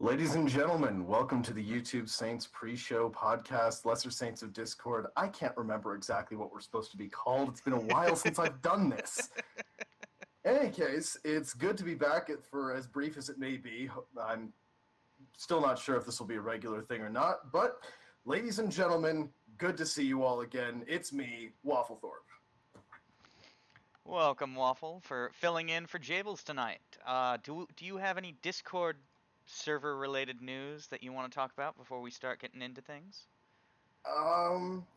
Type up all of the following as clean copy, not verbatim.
Ladies and gentlemen, welcome to the YouTube Saints pre-show podcast, Lesser Saints of Discord. I can't remember exactly what we're supposed to be called. It's been a while since I've done this. In any case, it's good to be back for as brief as it may be. I'm still not sure if this will be a regular thing or not, but ladies and gentlemen, good to see you all again. It's me, Wafflethorpe. Welcome, Waffle, for filling in for Jables tonight. Do you have any Discord server-related news that you want to talk about before we start getting into things?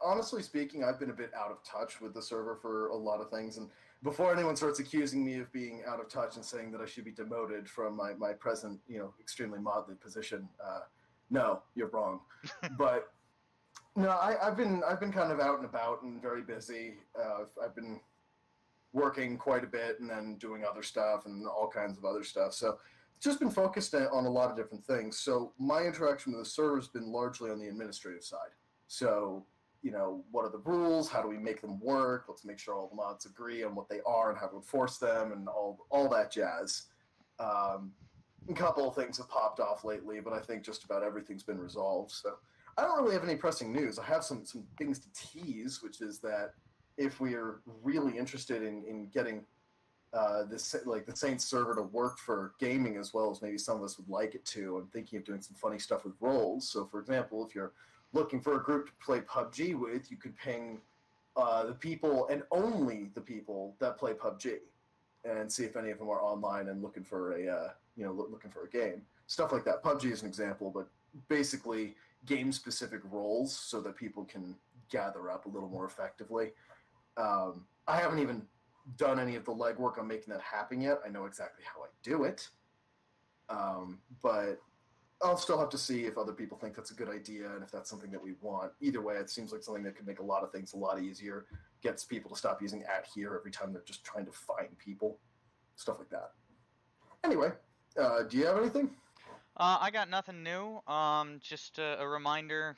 Honestly speaking, I've been a bit out of touch with the server for a lot of things, and before anyone starts accusing me of being out of touch and saying that I should be demoted from my present, extremely motley position, no, you're wrong. But no, I've been kind of out and about and very busy. I've been working quite a bit and then doing other stuff and all kinds of other stuff. So it's just been focused on a lot of different things. So my interaction with the server has been largely on the administrative side. So, what are the rules? How do we make them work? Let's make sure all the mods agree on what they are and how to enforce them and all that jazz. A couple of things have popped off lately, but I think just about everything's been resolved. So I don't really have any pressing news. I have some things to tease, which is that if we are really interested in getting the Saints server to work for gaming as well as maybe some of us would like it to, I'm thinking of doing some funny stuff with roles. So, for example, if you're looking for a group to play PUBG with, you could ping the people and only the people that play PUBG, and see if any of them are online and looking for looking for a game. Stuff like that. PUBG is an example, but basically game-specific roles so that people can gather up a little more effectively. I haven't even done any of the legwork on making that happen yet. I know exactly how I do it, but I'll still have to see if other people think that's a good idea and if that's something that we want. Either way, it seems like something that could make a lot of things a lot easier, gets people to stop using @here every time they're just trying to find people, stuff like that. Anyway, do you have anything? I got nothing new. Just a reminder,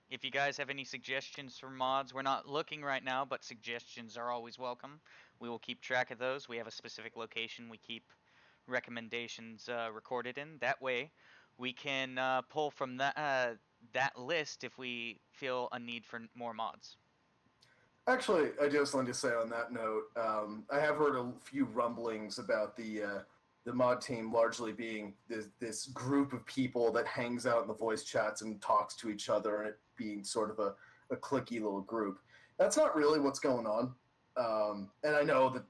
if you guys have any suggestions for mods, we're not looking right now, but suggestions are always welcome. We will keep track of those. We have a specific location we keep recommendations recorded in. That way, we can pull from that list if we feel a need for more mods. Actually, I just wanted to say on that note, I have heard a few rumblings about the mod team largely being this group of people that hangs out in the voice chats and talks to each other, and it being sort of a cliquey little group. That's not really what's going on, and I know that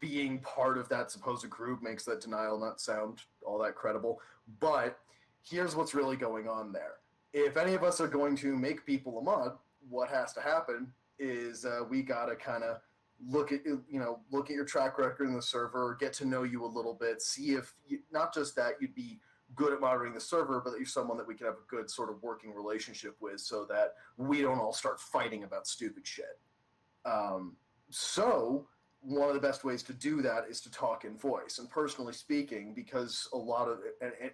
being part of that supposed group makes that denial not sound all that credible. But here's what's really going on there. If any of us are going to make people a mod, what has to happen is we gotta kind of look at your track record in the server, get to know you a little bit, see if not just that you'd be good at monitoring the server, but that you're someone that we can have a good sort of working relationship with, so that we don't all start fighting about stupid shit. So one of the best ways to do that is to talk in voice. And personally speaking, because a lot of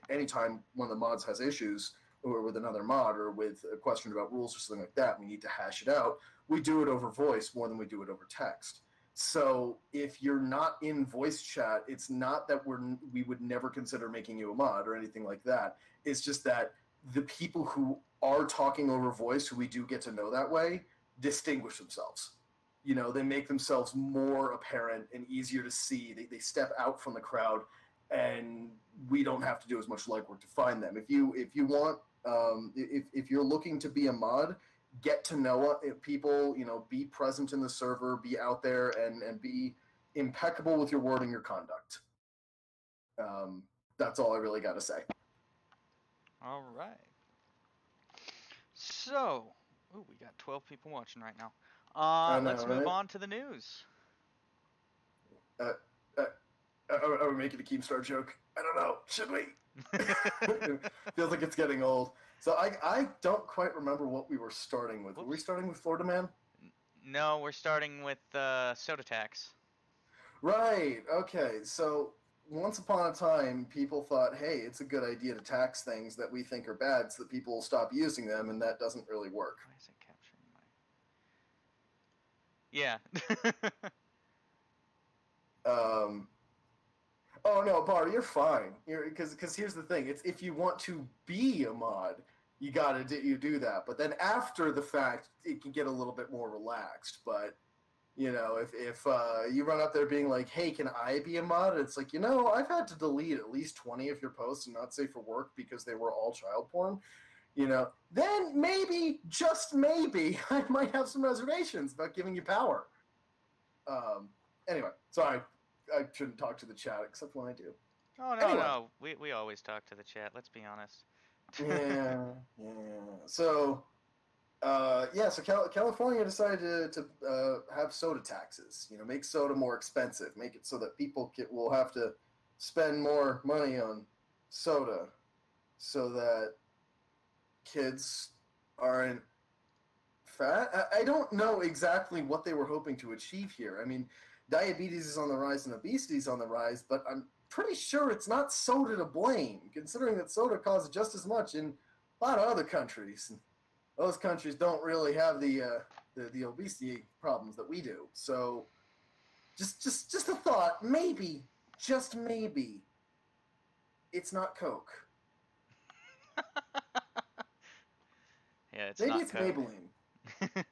anytime one of the mods has issues, or with another mod, or with a question about rules or something like that, we need to hash it out. We do it over voice more than we do it over text. So if you're not in voice chat, it's not that we would never consider making you a mod or anything like that. It's just that the people who are talking over voice, who we do get to know that way, distinguish themselves. They make themselves more apparent and easier to see. They step out from the crowd, and we don't have to do as much legwork to find them. If you want, if you're looking to be a mod, get to know people. Be present in the server, be out there, and be impeccable with your word and your conduct. That's all I really got to say. All right. So, ooh, we got 12 people watching right now. I know, Let's move right? on to the news. Uh, uh, are we making a Keemstar joke? I don't know. Should we? Feels like it's getting old. So I don't quite remember what we were starting with. Were we Whoops. starting with Florida Man? No, we're starting with soda tax. Right. Okay. So once upon a time, people thought, hey, it's a good idea to tax things that we think are bad so that people will stop using them, and that doesn't really work. Why is it capturing my... Yeah. Um, Oh no, Bar, you're fine. Because here's the thing: it's if you want to be a mod, you do that. But then after the fact, it can get a little bit more relaxed. But if you run up there being like, "Hey, can I be a mod?" It's like, I've had to delete at least 20 of your posts and not safe for work because they were all child porn. Then maybe, just maybe, I might have some reservations about giving you power. Anyway, sorry, I shouldn't talk to the chat except when I do. Oh no, Anyway, no, we always talk to the chat. Let's be honest. yeah. So, so California decided to have soda taxes. Make soda more expensive. Make it so that people will have to spend more money on soda, so that kids aren't fat. I don't know exactly what they were hoping to achieve here. I mean, diabetes is on the rise and obesity is on the rise, but I'm pretty sure it's not soda to blame, considering that soda causes just as much in a lot of other countries. Those countries don't really have the obesity problems that we do. So, just a thought. Maybe, just maybe, it's not Coke. Yeah, it's Maybe not it's Coke. Maybelline. I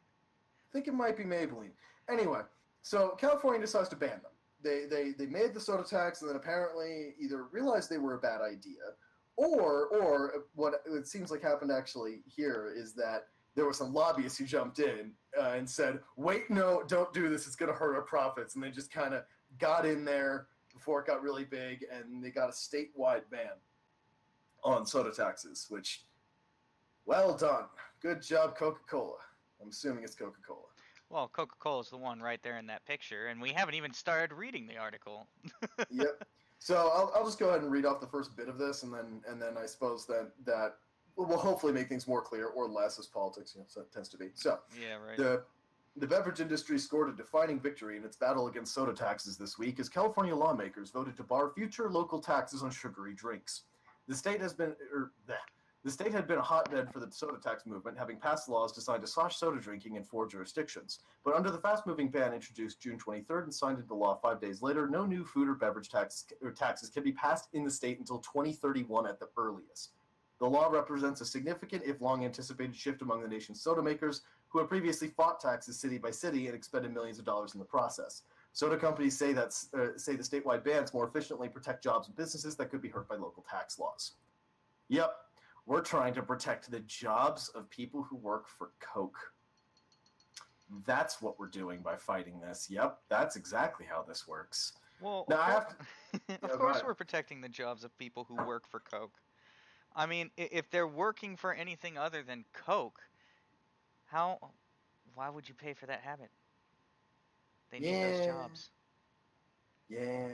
think it might be Maybelline. Anyway, so California decides to ban them. They made the soda tax and then apparently either realized they were a bad idea, or what it seems like happened actually here is that there were some lobbyists who jumped in and said, "Wait, no, don't do this. It's going to hurt our profits." And they just kind of got in there before it got really big, and they got a statewide ban on soda taxes, which, well done. Good job, Coca-Cola. I'm assuming it's Coca-Cola. Well, Coca-Cola's the one right there in that picture, and we haven't even started reading the article. Yep. So I'll just go ahead and read off the first bit of this, and then I suppose that will hopefully make things more clear, or less, as politics so it tends to be. So Yeah, right. the beverage industry scored a defining victory in its battle against soda taxes this week as California lawmakers voted to bar future local taxes on sugary drinks. The state had been a hotbed for the soda tax movement, having passed laws designed to slash soda drinking in 4 jurisdictions. But under the fast-moving ban introduced June 23rd and signed into law 5 days later, no new food or beverage taxes can be passed in the state until 2031 at the earliest. The law represents a significant, if long-anticipated, shift among the nation's soda makers, who had previously fought taxes city by city and expended millions of dollars in the process. Soda companies say the statewide bans more efficiently protect jobs and businesses that could be hurt by local tax laws. Yep, we're trying to protect the jobs of people who work for Coke. That's what we're doing by fighting this. Yep, that's exactly how this works. Well, Now, of course we're protecting the jobs of people who work for Coke. I mean, if they're working for anything other than Coke, why would you pay for that habit? They need those jobs. Yeah.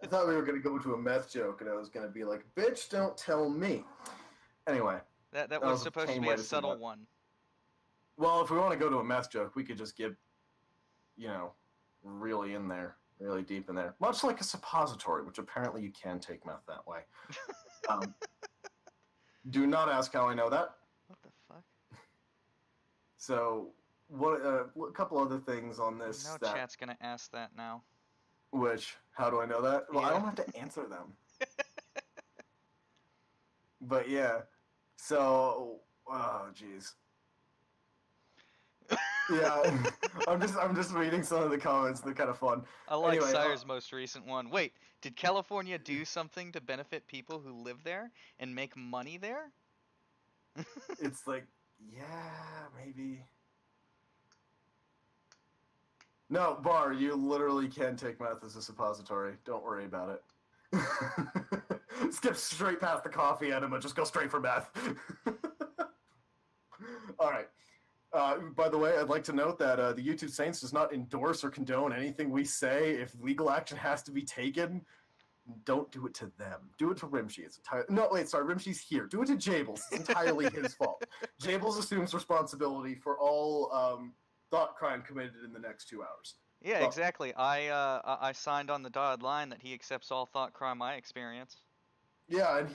I thought we were going to go into a meth joke, and I was going to be like, "Bitch, don't tell me." Anyway. That was supposed to be a subtle one. Well, if we want to go to a meth joke, we could just get, really in there, really deep in there. Much like a suppository, which apparently you can take meth that way. Do not ask how I know that. What the fuck? So, a couple other things on this. Chat's going to ask that now. Which, how do I know that? Well, yeah. I don't have to answer them. But yeah, so, oh jeez. Yeah, I'm just reading some of the comments. They're kind of fun. I like Sire's most recent one. Wait, did California do something to benefit people who live there and make money there? It's like, yeah, maybe. No, Bar, you literally can take meth as a suppository. Don't worry about it. Skip straight past the coffee enema. Just go straight for meth. All right. By the way, I'd like to note that the YouTube Saints does not endorse or condone anything we say. If legal action has to be taken, don't do it to them. Do it to Rimshi. It's Rimshi's here. Do it to Jables. It's entirely his fault. Jables assumes responsibility for all thought crime committed in the next 2 hours. Yeah, well, exactly. I signed on the dotted line that he accepts all thought crime I experience. Yeah, and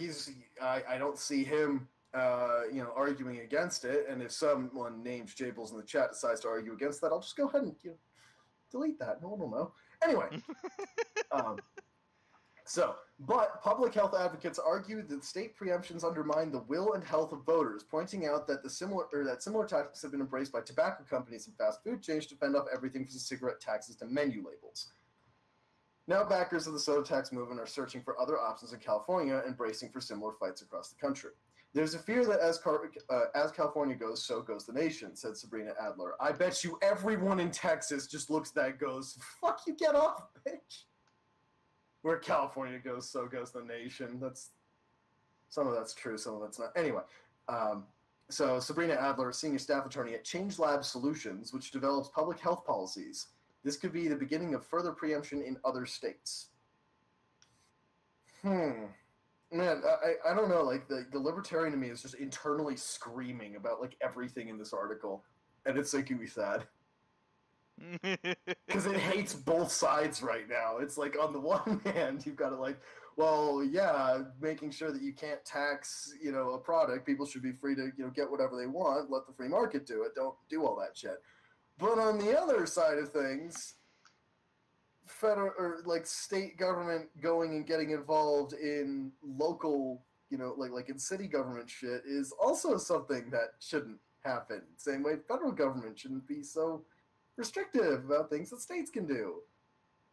I don't see him arguing against it. And if someone named Jables in the chat decides to argue against that, I'll just go ahead and delete that. No one will know. Anyway, But public health advocates argue that state preemptions undermine the will and health of voters, pointing out that similar tactics have been embraced by tobacco companies and fast food chains to fend off everything from cigarette taxes to menu labels. Now, backers of the soda tax movement are searching for other options in California and bracing for similar fights across the country. There's a fear that as California goes, so goes the nation, said Sabrina Adler. I bet you everyone in Texas just looks at that and goes, fuck you, get off, bitch. Where California goes, so goes the nation. Some of that's true, some of that's not. Anyway, so Sabrina Adler, senior staff attorney at Change Lab Solutions, which develops public health policies. This could be the beginning of further preemption in other states. Man, I don't know, like, the libertarian in me is just internally screaming about, like, everything in this article, and it's making me sad. Because it hates both sides right now. It's like, on the one hand, you've got to, like, well, yeah, making sure that you can't tax, a product. People should be free to, get whatever they want. Let the free market do it. Don't do all that shit. But on the other side of things, federal or like state government going and getting involved in local, like in city government shit is also something that shouldn't happen. Same way federal government shouldn't be so restrictive about things that states can do.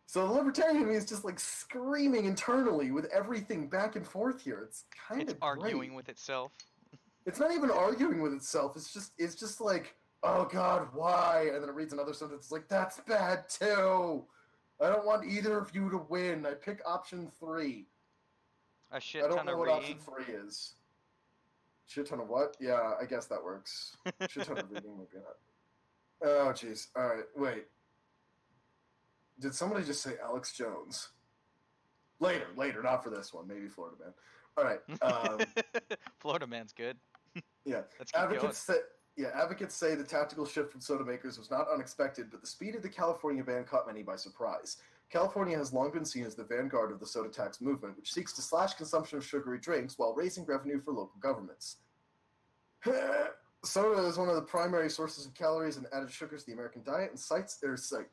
So the libertarian in me is just like screaming internally with everything back and forth here. It's kind of arguing with itself. It's not even arguing with itself. It's just like, oh God, why? And then it reads another sentence. It's like, that's bad too. I don't want either of you to win. I pick option 3. A shit ton of reading. I don't know what option 3 is. Shit ton of what? Yeah, I guess that works. Shit ton of reading, maybe not. Oh, jeez. All right, wait. Did somebody just say Alex Jones? Later, not for this one. Maybe Florida Man. All right. Florida Man's good. Yeah. Advocates say the tactical shift from soda makers was not unexpected, but the speed of the California ban caught many by surprise. California has long been seen as the vanguard of the soda tax movement, which seeks to slash consumption of sugary drinks while raising revenue for local governments. Soda is one of the primary sources of calories and added sugars in the American diet, and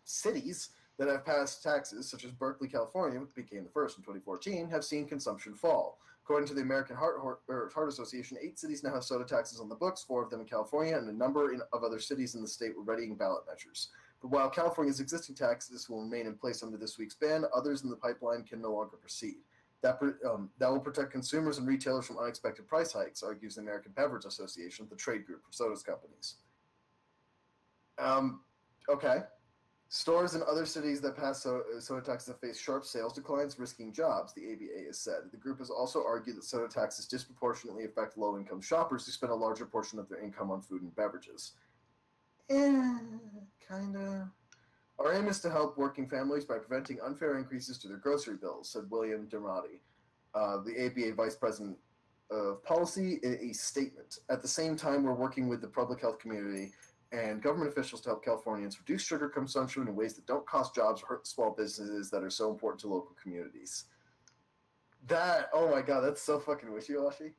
cities that have passed taxes, such as Berkeley, California, which became the first in 2014, have seen consumption fall. According to the American Heart Association, 8 cities now have soda taxes on the books, 4 of them in California, and a number of other cities in the state were readying ballot measures. But while California's existing taxes will remain in place under this week's ban, others in the pipeline can no longer proceed. That will protect consumers and retailers from unexpected price hikes, argues the American Beverage Association, the trade group for soda companies. Okay. Stores in other cities that pass soda taxes have faced sharp sales declines, risking jobs, the ABA has said. The group has also argued that soda taxes disproportionately affect low-income shoppers who spend a larger portion of their income on food and beverages. Kinda. Our aim is to help working families by preventing unfair increases to their grocery bills, said William Dermody, the ABA Vice President of Policy, in a statement. At the same time, we're working with the public health community and government officials to help Californians reduce sugar consumption in ways that don't cost jobs or hurt small businesses that are so important to local communities. Oh my God, that's so fucking wishy-washy.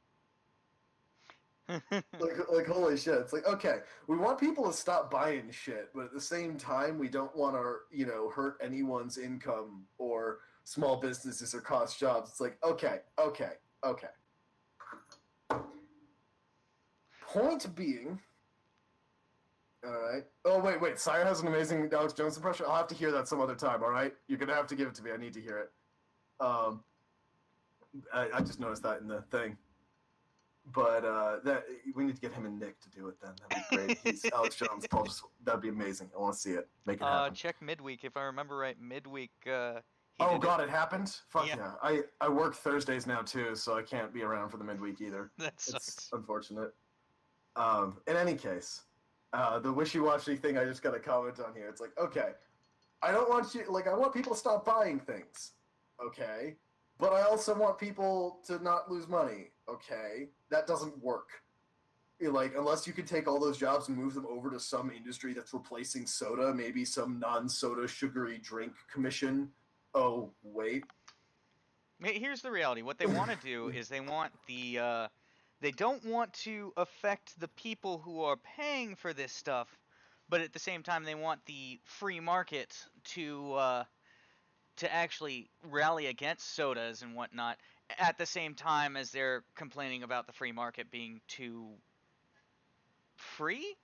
like holy shit. It's like, okay, we want people to stop buying shit, but at the same time, we don't want to, hurt anyone's income or small businesses or cost jobs. It's like, okay. Point being... All right. Oh, wait. Sire has an amazing Alex Jones impression. I'll have to hear that some other time, all right? You're going to have to give it to me. I need to hear it. I just noticed that in the thing. But that we need to get him and Nick to do it then. That'd be great. He's Alex Jones. That'd be amazing. I want to see it. Make it happen. Check midweek. If I remember right, midweek... oh, God, it happened? Fuck yeah. I work Thursdays now, too, so I can't be around for the midweek either. That sucks. It's unfortunate. In any case... the wishy-washy thing I just got to comment on here. It's like, okay, I don't want you, I want people to stop buying things, okay? But I also want people to not lose money, okay? That doesn't work. Unless you can take all those jobs and move them over to some industry that's replacing soda, maybe some non-soda sugary drink commission. Oh, wait. Here's the reality. What they want to do is they want the... They don't want to affect the people who are paying for this stuff, but at the same time, they want the free market to to actually rally against sodas and whatnot at the same time as they're complaining about the free market being too free.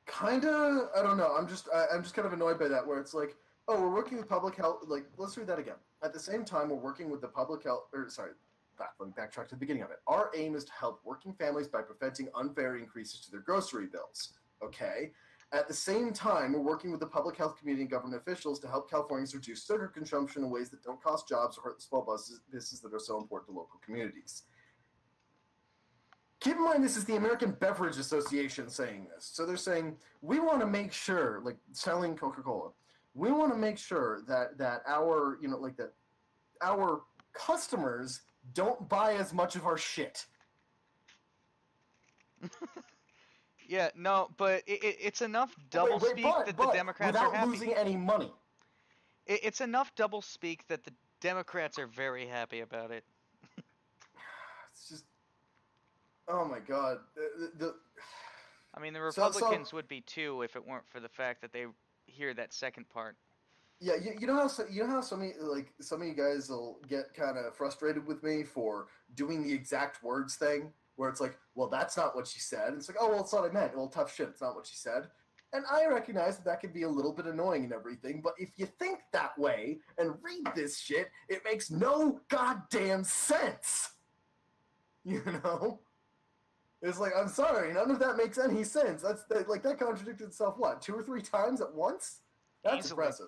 Kinda, I don't know. I'm just kind of annoyed by that, where it's like, oh, we're working with public health. Like, let's read that again. At the same time, we're working with the public health. Or sorry, let me backtrack to the beginning of it. Our aim is to help working families by preventing unfair increases to their grocery bills. Okay. At the same time, we're working with the public health community and government officials to help Californians reduce sugar consumption in ways that don't cost jobs or hurt the small businesses that are so important to local communities. Keep in mind, this is the American Beverage Association saying this. So they're saying, we want to make sure, like selling Coca-Cola, we want to make sure that our, that our customers don't buy as much of our shit. Yeah, no, but it's enough doublespeak that the Democrats are happy. Without losing any money. It's enough doublespeak that the Democrats are very happy about it. It's just, oh my god. I mean, the Republicans would be too if it weren't for the fact that they hear that second part. Yeah, you know how some of you guys will get kind of frustrated with me for doing the exact words thing, where it's like, well, that's not what she said. And it's like, oh, well, it's not what I meant. Well, tough shit, it's not what she said. And I recognize that can be a little bit annoying and everything, but if you think that way and read this shit, it makes no goddamn sense. You know? It's like, I'm sorry, none of that makes any sense. That contradicted itself, what, 2 or 3 times at once? That's Easily. impressive.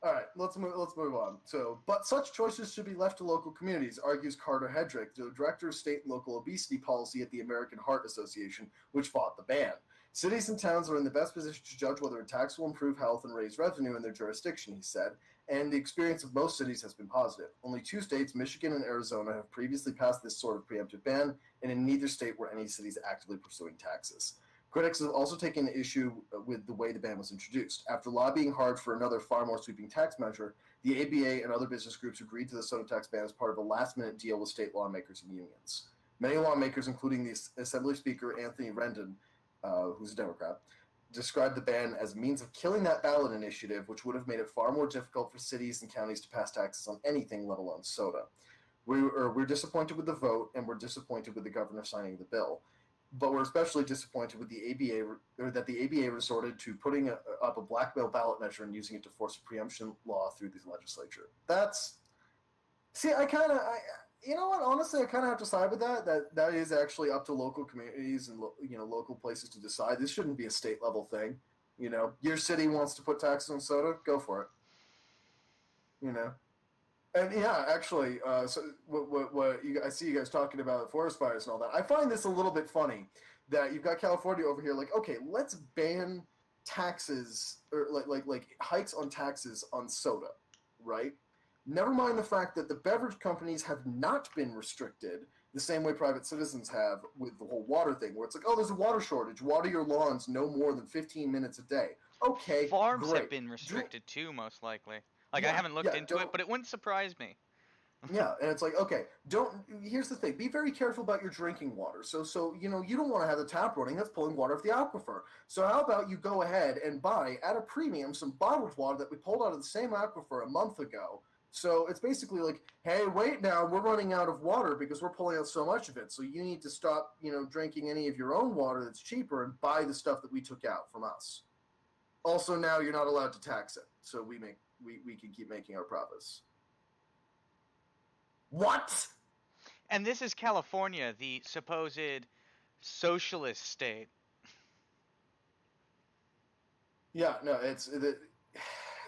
All right, let's move on. So, but such choices should be left to local communities, argues Carter Hedrick, the director of state and local obesity policy at the American Heart Association, which fought the ban. Cities and towns are in the best position to judge whether a tax will improve health and raise revenue in their jurisdiction, he said, and the experience of most cities has been positive. Only 2 states, Michigan and Arizona, have previously passed this sort of preemptive ban, and in neither state were any cities actively pursuing taxes. Critics have also taken issue with the way the ban was introduced. After lobbying hard for another far more sweeping tax measure, the ABA and other business groups agreed to the soda tax ban as part of a last-minute deal with state lawmakers and unions. Many lawmakers, including the Assembly Speaker Anthony Rendon, who's a Democrat, described the ban as a means of killing that ballot initiative, which would have made it far more difficult for cities and counties to pass taxes on anything, let alone soda. We're disappointed with the vote, and we're disappointed with the governor signing the bill. But we're especially disappointed with the ABA, that the ABA resorted to putting up a blackmail ballot measure and using it to force a preemption law through the legislature. You know what? Honestly, I kind of have to side with that. That is actually up to local communities and local places to decide. This shouldn't be a state level thing. You know, your city wants to put taxes on soda, go for it. You know. And yeah, actually, so I see you guys talking about forest fires and all that. I find this a little bit funny that you've got California over here, like, okay, let's ban taxes or like hikes on taxes on soda, right? Never mind the fact that the beverage companies have not been restricted the same way private citizens have with the whole water thing, where it's like, oh, there's a water shortage. Water your lawns no more than 15 minutes a day. Okay, farms great. have been restricted too, most likely. Like, I haven't looked into it, but it wouldn't surprise me. Yeah, and it's like, okay, here's the thing, be very careful about your drinking water. So you don't want to have the tap running, that's pulling water off the aquifer. So how about you go ahead and buy, at a premium, some bottled water that we pulled out of the same aquifer a month ago. So it's basically like, hey, wait now, we're running out of water because we're pulling out so much of it. So you need to stop, drinking any of your own water that's cheaper and buy the stuff that we took out from us. Also, now you're not allowed to tax it, so we can keep making our profits. What? And this is California, the supposed socialist state. Yeah, no,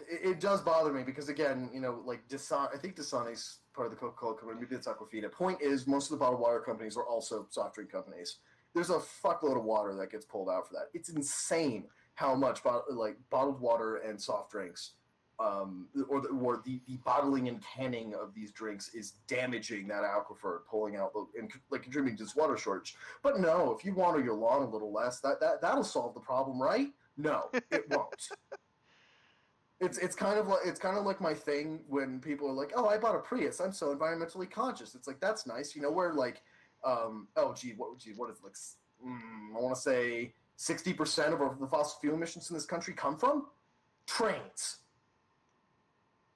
it does bother me because, again, like I think Dasani's part of the Coca-Cola company, maybe it's Aquafina. Point is, most of the bottled water companies are also soft drink companies. There's a fuckload of water that gets pulled out for that. It's insane how much bottled water and soft drinks, or the bottling and canning of these drinks is damaging that aquifer, pulling out and contributing to this water shortage. But no, if you water your lawn a little less, that'll solve the problem, right? No, it won't. It's kind of like my thing when people are like, "Oh, I bought a Prius. I'm so environmentally conscious." It's like, that's nice, where like, what is it, like? I want to say 60% of the fossil fuel emissions in this country come from trains.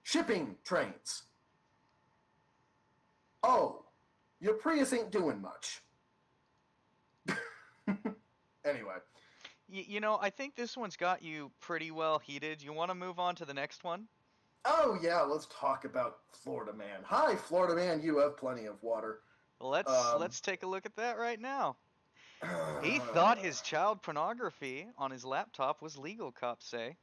Shipping trains. Oh, your Prius ain't doing much. Anyway. You know, I think this one's got you pretty well heated. You want to move on to the next one? Oh, yeah, let's talk about Florida Man. Hi, Florida Man, you have plenty of water. Let's take a look at that right now. He thought his child pornography on his laptop was legal, cops say.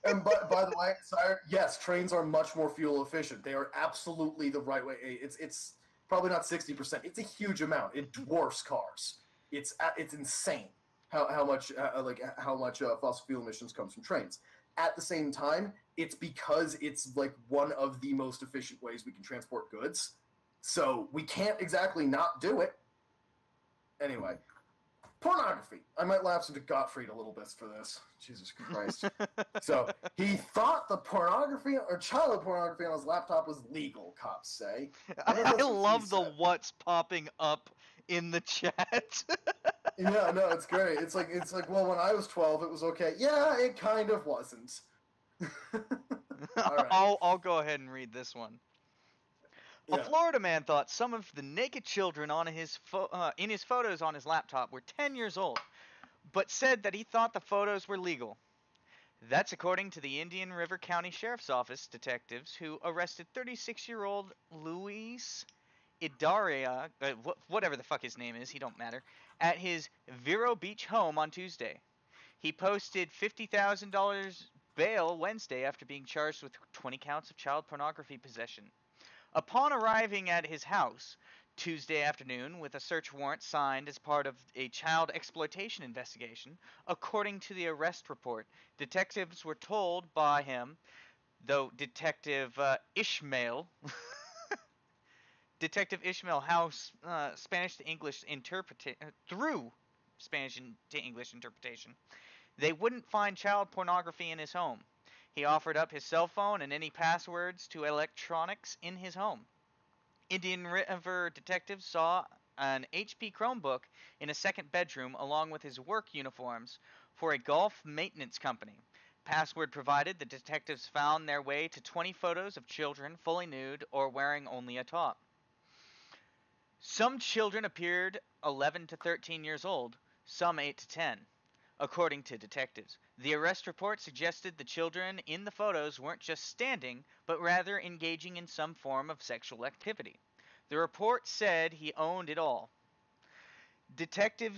And by the way, sire, yes, trains are much more fuel efficient. They are absolutely the right way. It's probably not 60%. It's a huge amount. It dwarfs cars. It's insane how much fossil fuel emissions comes from trains. At the same time, it's because it's like one of the most efficient ways we can transport goods. So we can't exactly not do it. Anyway, pornography. I might lapse into Gottfried a little bit for this. Jesus Christ. So he thought the pornography or child pornography on his laptop was legal, cops say. I love the what's popping up in the chat. Yeah, no, it's great. It's like, well, when I was 12, it was okay. Yeah, it kind of wasn't. All right. I'll go ahead and read this one. Yeah. A Florida man thought some of the naked children on in his photos on his laptop were 10 years old, but said that he thought the photos were legal. That's according to the Indian River County Sheriff's Office detectives who arrested 36-year-old Luis Idaria, whatever the fuck his name is, he don't matter, at his Vero Beach home on Tuesday. He posted $50,000 bail Wednesday after being charged with 20 counts of child pornography possession. Upon arriving at his house Tuesday afternoon with a search warrant signed as part of a child exploitation investigation, according to the arrest report, detectives were told by him, though Detective Ishmael how Spanish to English through Spanish to English interpretation, they wouldn't find child pornography in his home. He offered up his cell phone and any passwords to electronics in his home. Indian River detectives saw an HP Chromebook in a second bedroom along with his work uniforms for a golf maintenance company. Password provided, the detectives found their way to 20 photos of children fully nude or wearing only a top. Some children appeared 11 to 13 years old, some 8 to 10. According to detectives, the arrest report suggested the children in the photos weren't just standing, but rather engaging in some form of sexual activity. The report said he owned it all. Telling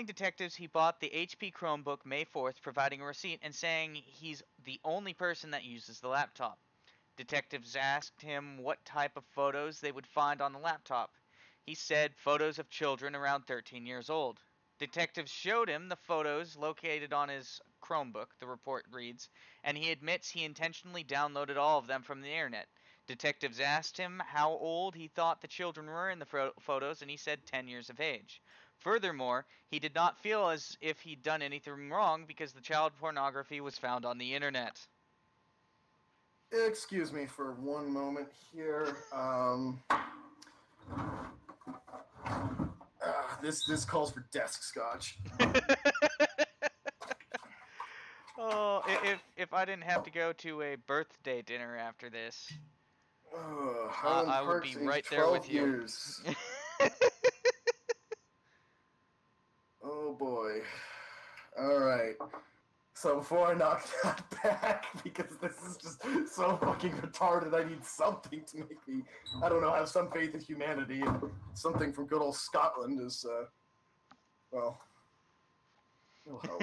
detectives he bought the HP Chromebook May 4th, providing a receipt and saying he's the only person that uses the laptop. Detectives asked him what type of photos they would find on the laptop. He said photos of children around 13 years old. Detectives showed him the photos located on his Chromebook, the report reads, and he admits he intentionally downloaded all of them from the internet. Detectives asked him how old he thought the children were in the photos, and he said 10 years of age. Furthermore, he did not feel as if he'd done anything wrong because the child pornography was found on the internet. Excuse me for one moment here. This calls for desk scotch. Oh, if I didn't have to go to a birthday dinner after this, I would be right there with you. Years. Oh boy. All right. So before I knock that back, because this is just so fucking retarded, I need something to make me, I don't know, have some faith in humanity, and something from good old Scotland is, well, it'll help.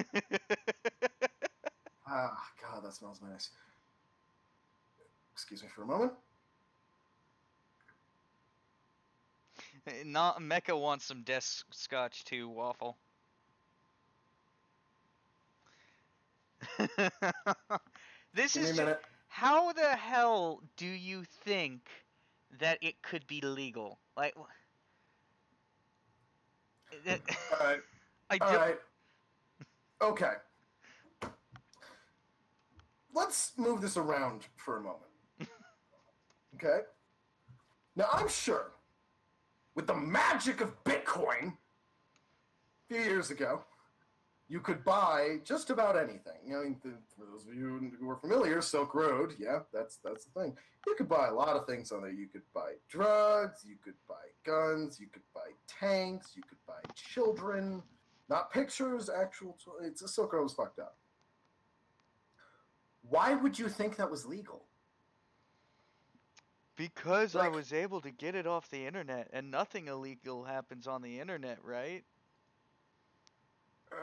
God, that smells nice. Excuse me for a moment. Not Mecca wants some desk scotch too, Waffle. This is just, how the hell do you think that it could be legal? Like, all right. Okay. Let's move this around for a moment. Okay? Now, I'm sure, with the magic of Bitcoin, a few years ago, you could buy just about anything. You know, for those of you who are familiar, Silk Road, yeah, that's the thing. You could buy a lot of things on there. You could buy drugs, you could buy guns, you could buy tanks, you could buy children, not pictures, actual. It's a Silk Road was fucked up. Why would you think that was legal? Because I Like, was able to get it off the internet, and nothing illegal happens on the internet, right? uh,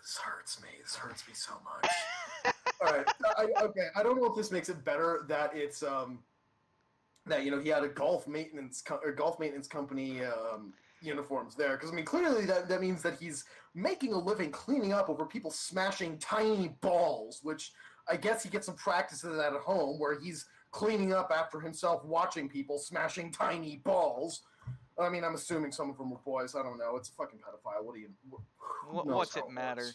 this hurts me. This hurts me so much. All right. Okay. I don't know if this makes it better that it's that he had a golf maintenance company uniforms there, because I mean clearly that means that he's making a living cleaning up over people smashing tiny balls, which I guess he gets some practice of that at home where he's cleaning up after himself watching people smashing tiny balls. I mean, I'm assuming some of them were boys. I don't know. It's a fucking pedophile. What do you? What's it matter?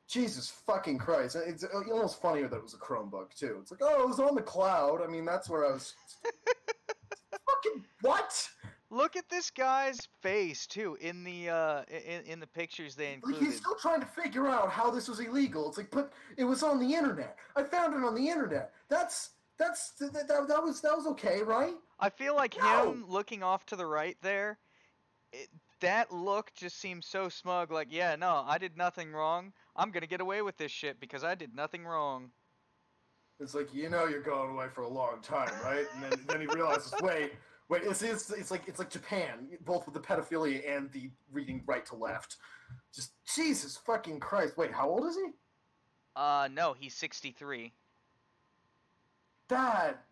Jesus fucking Christ. It's almost funnier that it was a Chromebook, too. It's like, oh, it was on the cloud. I mean, that's where I was... fucking... What? Look at this guy's face, too, in the pictures they included. He's still trying to figure out how this was illegal. It's like, but it was on the internet. I found it on the internet. That was okay, right? I feel like him looking off to the right there, that look just seems so smug, like, yeah, no, I did nothing wrong. I'm gonna get away with this shit because I did nothing wrong. It's like, you're going away for a long time, right? And then he realizes, wait, it's like Japan, both with the pedophilia and the reading right to left. Just, Jesus fucking Christ. Wait, how old is he? No, he's 63. That...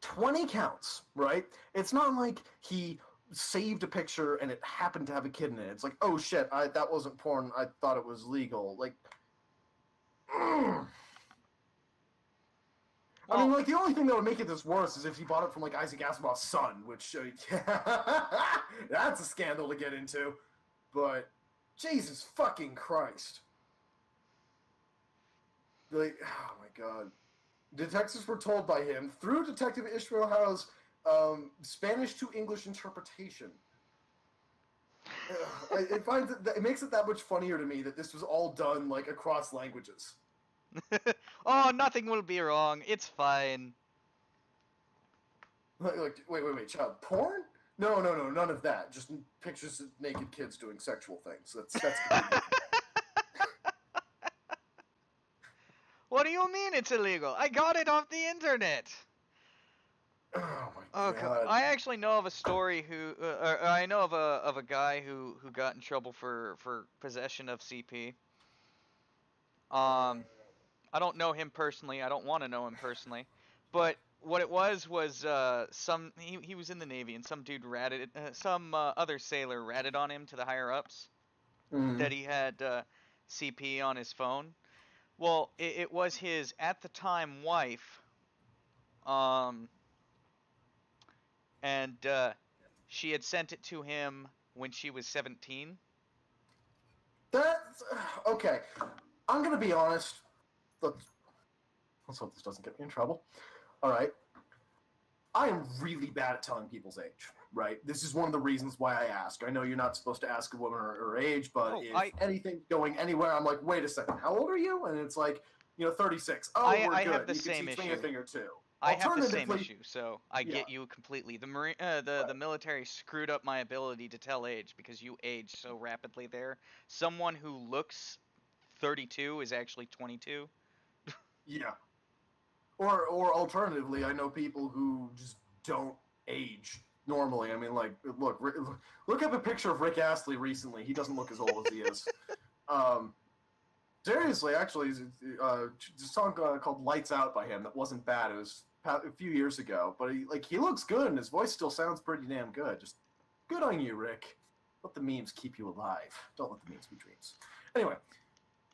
20 counts, right? It's not like he saved a picture and it happened to have a kid in it. It's like, oh shit, that wasn't porn. I thought it was legal. Like, I mean, like, the only thing that would make it this worse is if he bought it from, like, Isaac Asimov's son, which, that's a scandal to get into. But, Jesus fucking Christ. Like, oh my god. Detectives were told by him, through Detective Ishmael Howe's Spanish to English interpretation. It makes it that much funnier to me that this was all done, like, across languages. Oh, nothing will be wrong. It's fine. Wait, child porn? No, none of that. Just pictures of naked kids doing sexual things. That's What do you mean it's illegal? I got it off the internet. Oh my god. I actually know of a story I know of a guy who got in trouble for possession of CP. I don't know him personally. I don't want to know him personally. But what it was he was in the Navy and some dude some other sailor ratted on him to the higher ups that he had CP on his phone. Well, it was his at the time wife, and she had sent it to him when she was 17. That's okay. I'm gonna be honest. Let's hope this doesn't get me in trouble. All right. I am really bad at telling people's age, right? This is one of the reasons why I ask. I know you're not supposed to ask a woman her age, but if anything's going anywhere, I'm like, wait a second, how old are you? And it's like, 36. Oh, we're I good. have the you same can issue. swing a thing or two. I have the same issue, so I get you completely. The military screwed up my ability to tell age because you age so rapidly there. Someone who looks 32 is actually 22. Yeah. Or alternatively, I know people who just don't age normally. I mean, like, look up a picture of Rick Astley recently. He doesn't look as old as he is. Seriously, actually, a song called "Lights Out" by him that wasn't bad. It was a few years ago, but he looks good, and his voice still sounds pretty damn good. Just good on you, Rick. Let the memes keep you alive. Don't let the memes be dreams. Anyway.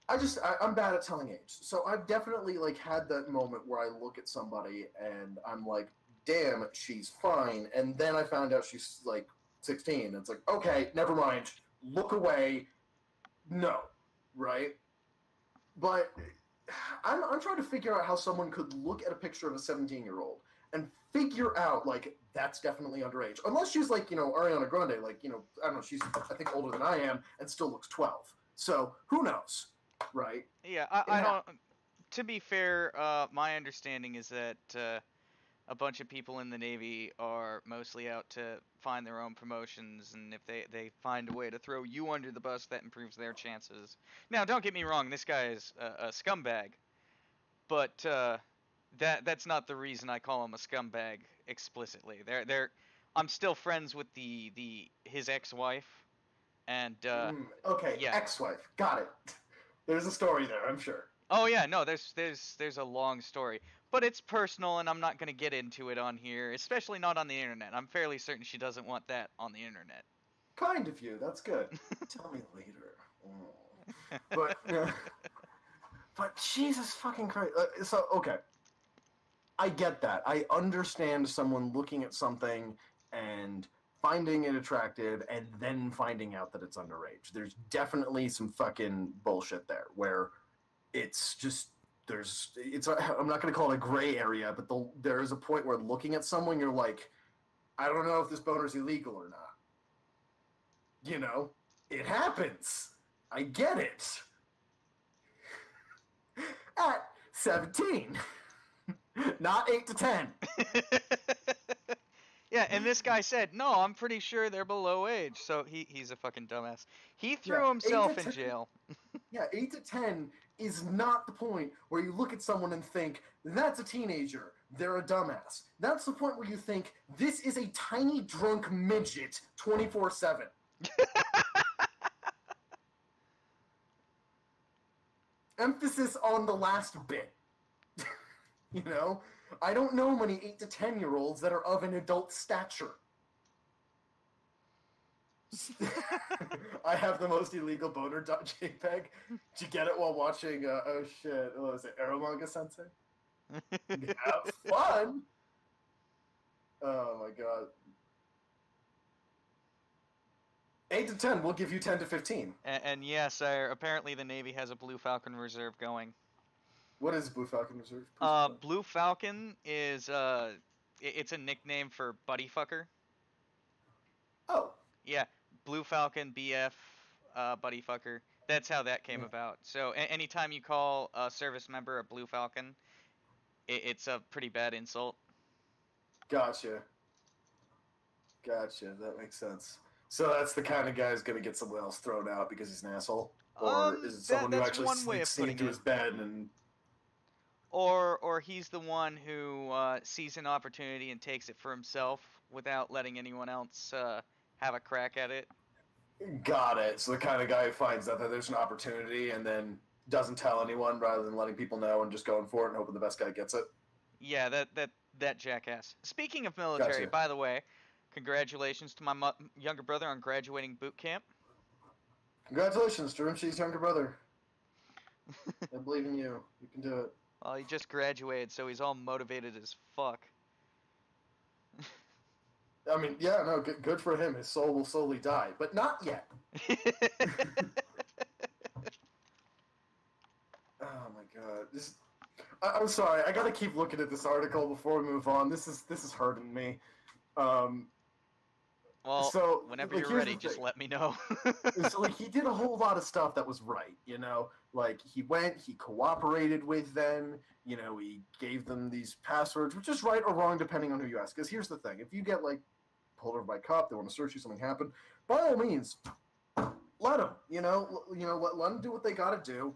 I'm bad at telling age. So I've definitely, had that moment where I look at somebody and I'm like, damn, she's fine. And then I found out she's, 16. It's like, okay, never mind. Look away. No. Right? But I'm trying to figure out how someone could look at a picture of a 17-year-old and figure out, like, that's definitely underage. Unless she's like, Ariana Grande, like, I don't know, she's, I think, older than I am and still looks 12. So, who knows, right? Yeah, It I don't. To be fair, my understanding is that a bunch of people in the Navy are mostly out to find their own promotions, and if they find a way to throw you under the bus, that improves their chances. Now, don't get me wrong, this guy is a scumbag, but that's not the reason I call him a scumbag explicitly. I'm still friends with his ex-wife, and Okay, yeah. ex-wife. Got it. There's a story there, I'm sure. Oh yeah, no, there's a long story, but it's personal, and I'm not gonna get into it on here, especially not on the internet. I'm fairly certain she doesn't want that on the internet. Kind of you. That's good. Tell me later. Oh. But Jesus fucking Christ. So okay, I get that. I understand someone looking at something and finding it attractive and then finding out that it's underage. There's definitely some fucking bullshit there where it's just I'm not going to call it a gray area, but there is a point where looking at someone you're like, I don't know if this boner's illegal or not. It happens. I get it. At 17. Not 8 to 10. Yeah, and this guy said, "No, I'm pretty sure they're below age." So he's a fucking dumbass. He threw himself in jail. Yeah, 8 to 10 is not the point where you look at someone and think, that's a teenager, they're a dumbass. That's the point where you think, this is a tiny drunk midget 24/7. Emphasis on the last bit. I don't know many 8 to 10-year-olds that are of an adult stature. I have the most illegal boner JPEG. Did you get it while watching, oh shit, what was it, Eromanga Sensei? Have fun! Oh my god. 8 to 10, we'll give you 10 to 15. And yes, apparently the Navy has a Blue Falcon Reserve going. What is Blue Falcon Reserve? Blue Falcon is, it's a nickname for buddy fucker. Oh. Yeah, Blue Falcon, BF, buddy fucker. That's how that came about. So anytime you call a service member a Blue Falcon, it's a pretty bad insult. Gotcha. That makes sense. So that's the kind of guy who's going to get someone else thrown out because he's an asshole? Or is it someone who actually sneaks into his bed and... Or he's the one who sees an opportunity and takes it for himself without letting anyone else have a crack at it. Got it. So the kind of guy who finds out that there's an opportunity and then doesn't tell anyone rather than letting people know and just going for it and hoping the best guy gets it. Yeah, that jackass. Speaking of military, Gotcha. By the way, congratulations to my younger brother on graduating boot camp. Congratulations, Jeremshi's younger brother. I believe in you. You can do it. Well, he just graduated, so he's all motivated as fuck. I mean, yeah, no, good for him. His soul will slowly die, but not yet. Oh my god, I'm sorry. I gotta keep looking at this article before we move on. This is hurting me. Well, so, whenever you're ready, just let me know. So, he did a whole lot of stuff that was right, Like, he cooperated with them, he gave them these passwords, which is right or wrong depending on who you ask. Because here's the thing, if you get, pulled over by a cop, they want to search you, something happened, by all means, let them, let them do what they gotta do.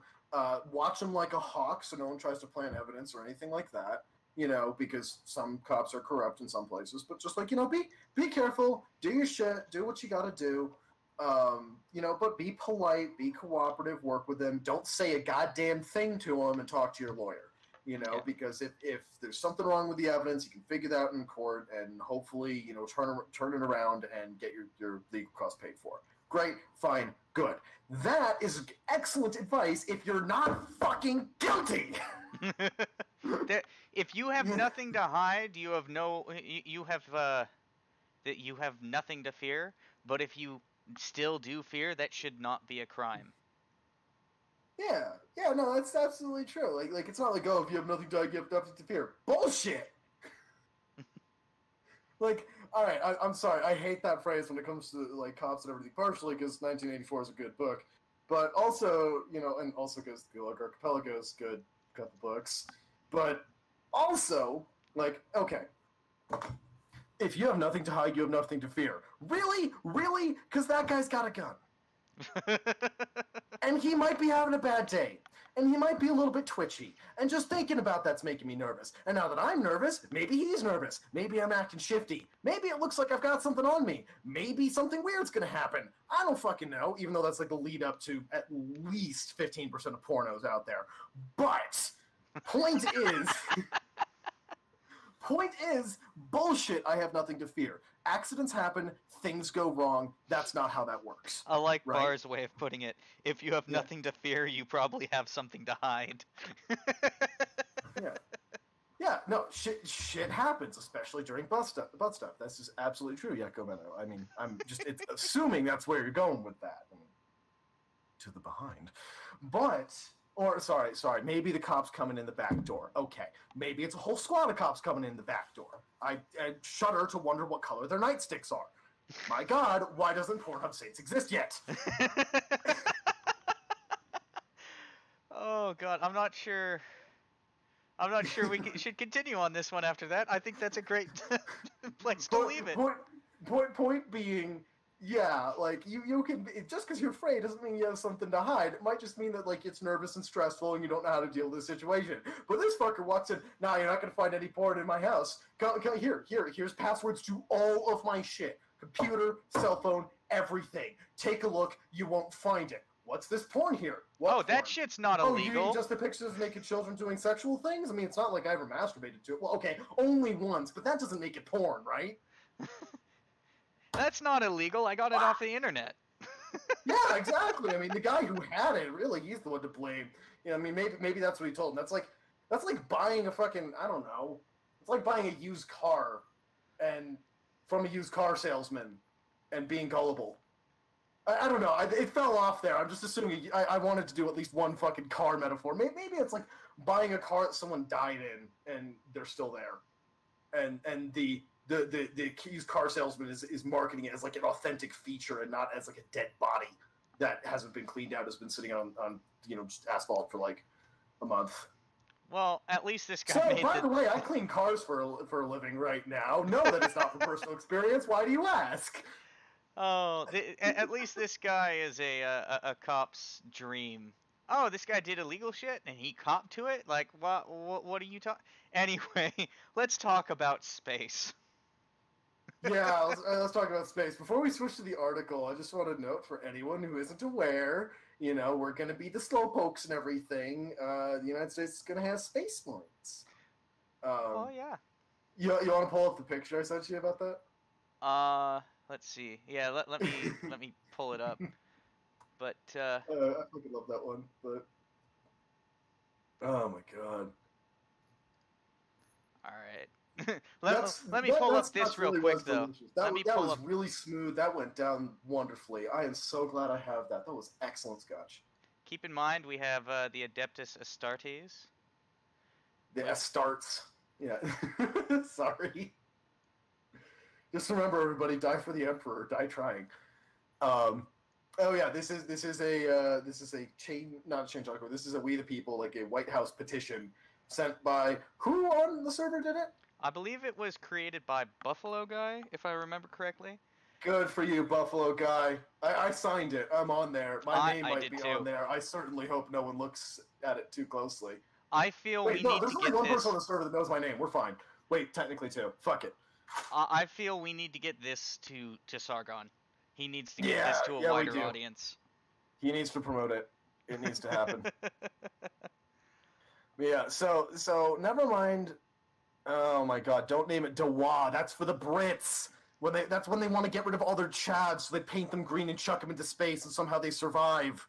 Watch them like a hawk so no one tries to plant evidence or anything like that. Because some cops are corrupt in some places, but just be careful, do your shit, do what you gotta do, but be polite, be cooperative, work with them, don't say a goddamn thing to them and talk to your lawyer, because if there's something wrong with the evidence, you can figure that out in court and hopefully, turn it around and get your legal costs paid for. Great, fine, good. That is excellent advice if you're not fucking guilty! If you have nothing to hide, you have nothing to fear. But if you still do fear, that should not be a crime. Yeah, no, that's absolutely true. Like it's not like, oh, if you have nothing to hide, you have nothing to fear. Bullshit. Like, all right, I'm sorry. I hate that phrase when it comes to like cops and everything. Partially because 1984 is a good book, but also, and also because the Gulag Archipelago is good couple books. But also, like, okay, if you have nothing to hide, you have nothing to fear. Really, really? Because that guy's got a gun, and he might be having a bad day. And he might be a little bit twitchy. And just thinking about that's making me nervous. And now that I'm nervous, maybe he's nervous. Maybe I'm acting shifty. Maybe it looks like I've got something on me. Maybe something weird's gonna happen. I don't fucking know, even though that's like the lead up to at least 15% of pornos out there. But, point is, bullshit, I have nothing to fear. Accidents happen, things go wrong, that's not how that works. I like right? Bar's way of putting it. If you have nothing to fear, you probably have something to hide. Yeah, no, shit happens, especially during butt stuff. That's just absolutely true, Yakko Menno. I mean, it's assuming that's where you're going with that. I mean, to the behind. Sorry, maybe the cops coming in the back door. Okay, maybe it's a whole squad of cops coming in the back door. I shudder to wonder what color their nightsticks are. My God, why doesn't Pornhub Saints exist yet? Oh God, I'm not sure we should continue on this one after that. I think that's a great place to leave it. Point being, yeah, like you can, just because you're afraid doesn't mean you have something to hide. It might just mean that like it's nervous and stressful and you don't know how to deal with the situation. But this fucker walks in, nah, you're not gonna find any porn in my house. Here's passwords to all of my shit. Computer, cell phone, everything. Take a look, you won't find it. What's this porn here? What porn? That shit's not illegal. Oh, just the pictures of naked children doing sexual things? I mean, it's not like I ever masturbated to it. Well, okay, only once, but that doesn't make it porn, right? That's not illegal. I got it off the internet. Yeah, exactly. I mean, the guy who had it, really, he's the one to blame. I mean, maybe that's what he told him. That's like buying a fucking, I don't know. It's like buying a used car and from a used car salesman and being gullible. I don't know. It fell off there. I'm just assuming I wanted to do at least one fucking car metaphor. Maybe it's like buying a car that someone died in and they're still there, and the used car salesman is marketing it as like an authentic feature and not as like a dead body that hasn't been cleaned out, has been sitting on just asphalt for like a month. Well, at least this guy. So, by the way, I clean cars for a living right now. Know that it's not from personal experience. Why do you ask? Oh, at least this guy is a cop's dream. Oh, this guy did illegal shit and he copped to it? Like, what are you talking? Anyway, let's talk about space. Yeah, let's talk about space. Before we switch to the article, I just want to note for anyone who isn't aware, we're going to be the slowpokes and everything. The United States is going to have space marines. Oh, yeah. You want to pull up the picture I sent you about that? Let's see. Yeah, let me pull it up. But I fucking love that one. But oh my God. All right. let me pull up this real quick though. That was really smooth. That went down wonderfully. I am so glad I have that. That was excellent, Scotch. Keep in mind we have the Adeptus Astartes. The Astartes. Yeah. Sorry. Just remember, everybody, die for the Emperor, die trying. Oh yeah, this is a not a change article. This is a We the People, like a White House petition sent by who on the server did it? I believe it was created by Buffalo Guy, if I remember correctly. Good for you, Buffalo Guy. I signed it. I'm on there. My name might be too. On there. I certainly hope no one looks at it too closely. I feel we need to get this. There's only one person on the server that knows my name. We're fine. Wait, technically two. Fuck it. I feel we need to get this to Sargon. He needs to get this to a wider audience. He needs to promote it. It needs to happen. Yeah, so never mind. Oh my God, don't name it Dawa. That's for the Brits. That's when they want to get rid of all their chavs, so they paint them green and chuck them into space, and somehow they survive.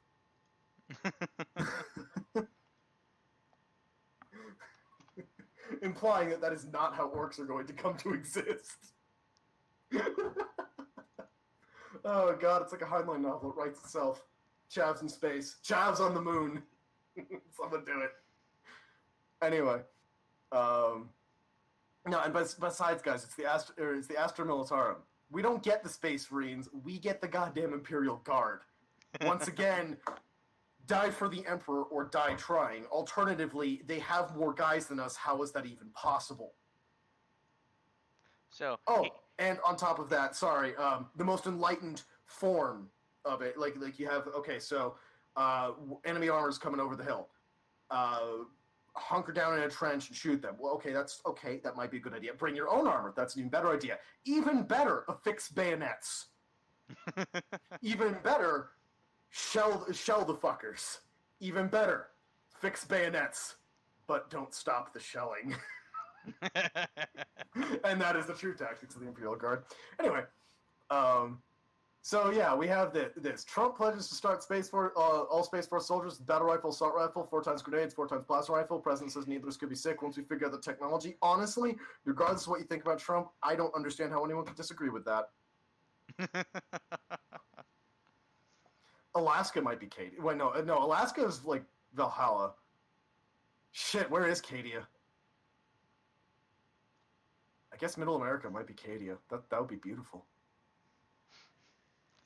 Implying that is not how orcs are going to come to exist. Oh God, it's like a Heinlein novel. It writes itself. Chavs in space. Chavs on the moon. Someone do it. Anyway. No, and besides, guys, it's the Astra Militarum. We don't get the Space Marines. We get the goddamn Imperial Guard. Once again, die for the Emperor or die trying. Alternatively, they have more guys than us. How is that even possible? So. And on top of that, sorry, the most enlightened form of it, like you have, okay, so enemy armor's coming over the hill. Hunker down in a trench and shoot them. Well, okay, that might be a good idea. Bring your own armor. That's an even better idea. Even better, affix bayonets. Even better, shell the fuckers. Even better, fix bayonets, but don't stop the shelling. And that is the true tactics of the Imperial Guard. Anyway, so yeah, we have this. Trump pledges to start all Space Force soldiers with battle rifle, assault rifle, 4 times grenades, 4 times plasma rifle. President says neither could be sick once we figure out the technology. Honestly, regardless of what you think about Trump, I don't understand how anyone could disagree with that. Alaska might be Cadia. Wait, no, Alaska is like Valhalla. Shit, where is Cadia? I guess Middle America might be Cadia. That would be beautiful.